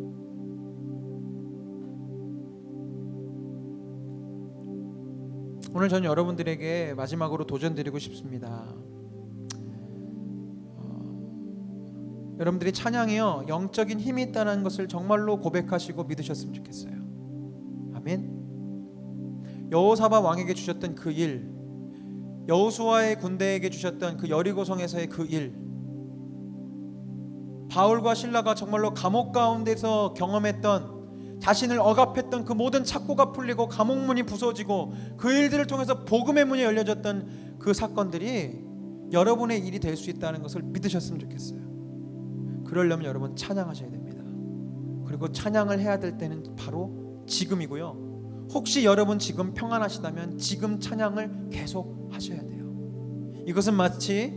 오늘 저는 여러분들에게 마지막으로 도전드리고 싶습니다. 여러분들이 찬양이요 영적인 힘이 있다는 것을 정말로 고백하시고 믿으셨으면 좋겠어요. 아멘. 여호사밧 왕에게 주셨던 그 일, 여호수아의 군대에게 주셨던 그 여리고성에서의 그 일, 바울과 실라가 정말로 감옥 가운데서 경험했던 자신을 억압했던 그 모든 착고가 풀리고 감옥문이 부서지고 그 일들을 통해서 복음의 문이 열려졌던 그 사건들이 여러분의 일이 될 수 있다는 것을 믿으셨으면 좋겠어요. 그러려면 여러분 찬양하셔야 됩니다. 그리고 찬양을 해야 될 때는 바로 지금이고요. 혹시 여러분 지금 평안하시다면 지금 찬양을 계속 하셔야 돼요. 이것은 마치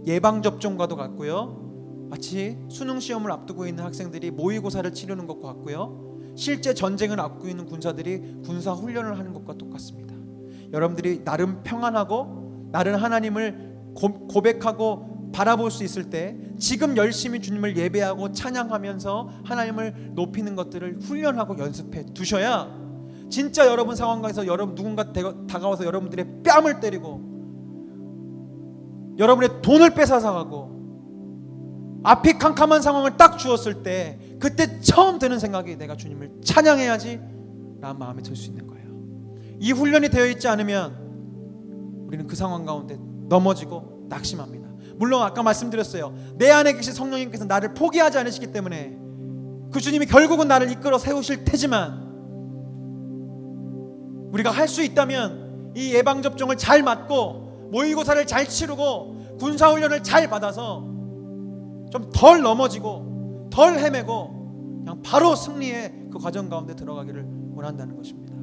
예방접종과도 같고요, 마치 수능시험을 앞두고 있는 학생들이 모의고사를 치르는 것과 같고요, 실제 전쟁을 앞두고 있는 군사들이 군사훈련을 하는 것과 똑같습니다. 여러분들이 나름 평안하고 나름 하나님을 고백하고 바라볼 수 있을 때 지금 열심히 주님을 예배하고 찬양하면서 하나님을 높이는 것들을 훈련하고 연습해 두셔야 진짜 여러분 상황에서 여러분 누군가 다가와서 여러분들의 뺨을 때리고 여러분의 돈을 뺏어가고 앞이 캄캄한 상황을 딱 주었을 때 그때 처음 드는 생각이 내가 주님을 찬양해야지 라는 마음이 들 수 있는 거예요. 이 훈련이 되어 있지 않으면 우리는 그 상황 가운데 넘어지고 낙심합니다. 물론 아까 말씀드렸어요. 내 안에 계신 성령님께서 나를 포기하지 않으시기 때문에 그 주님이 결국은 나를 이끌어 세우실 테지만 우리가 할 수 있다면 이 예방접종을 잘 맞고 모의고사를 잘 치르고 군사훈련을 잘 받아서 좀 덜 넘어지고 덜 헤매고 그냥 바로 승리의 그 과정 가운데 들어가기를 원한다는 것입니다.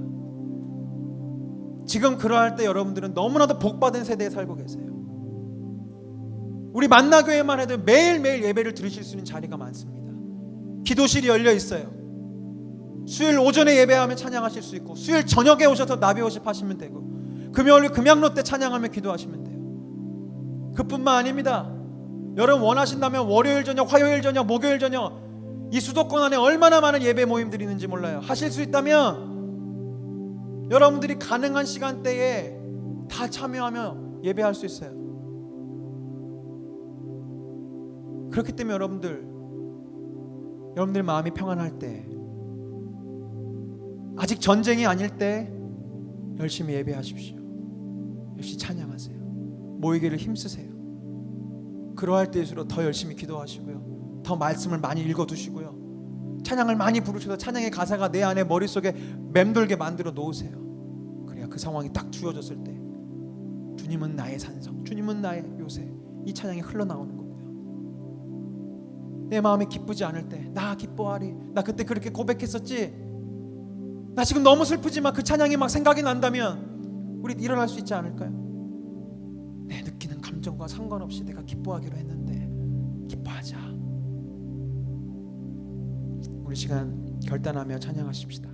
지금 그러할 때 여러분들은 너무나도 복받은 세대에 살고 계세요. 우리 만나교회만 해도 매일매일 예배를 들으실 수 있는 자리가 많습니다. 기도실이 열려 있어요. 수요일 오전에 예배하면 찬양하실 수 있고, 수요일 저녁에 오셔서 나비 워십 하시면 되고, 금요일 금양로 때 찬양하며 기도하시면 돼요. 그뿐만 아닙니다. 여러분 원하신다면 월요일 저녁, 화요일 저녁, 목요일 저녁, 이 수도권 안에 얼마나 많은 예배 모임들이 있는지 몰라요. 하실 수 있다면 여러분들이 가능한 시간대에 다 참여하며 예배할 수 있어요. 그렇기 때문에 여러분들 마음이 평안할 때, 아직 전쟁이 아닐 때 열심히 예배하십시오. 열심히 찬양하세요. 모이기를 힘쓰세요. 그러할 때일수록 더 열심히 기도하시고요, 더 말씀을 많이 읽어두시고요, 찬양을 많이 부르셔서 찬양의 가사가 내 안에 머릿속에 맴돌게 만들어 놓으세요. 그래야 그 상황이 딱 주어졌을 때 주님은 나의 산성, 주님은 나의 요새, 이 찬양이 흘러나오는 겁니다. 내 마음이 기쁘지 않을 때 나 기뻐하리, 나 그때 그렇게 고백했었지, 나 지금 너무 슬프지만 그 찬양이 막 생각이 난다면 우리 일어날 수 있지 않을까요? 내 느끼는 감정과 상관없이 내가 기뻐하기로 했는데 기뻐하자. 우리 시간 결단하며 찬양하십시다.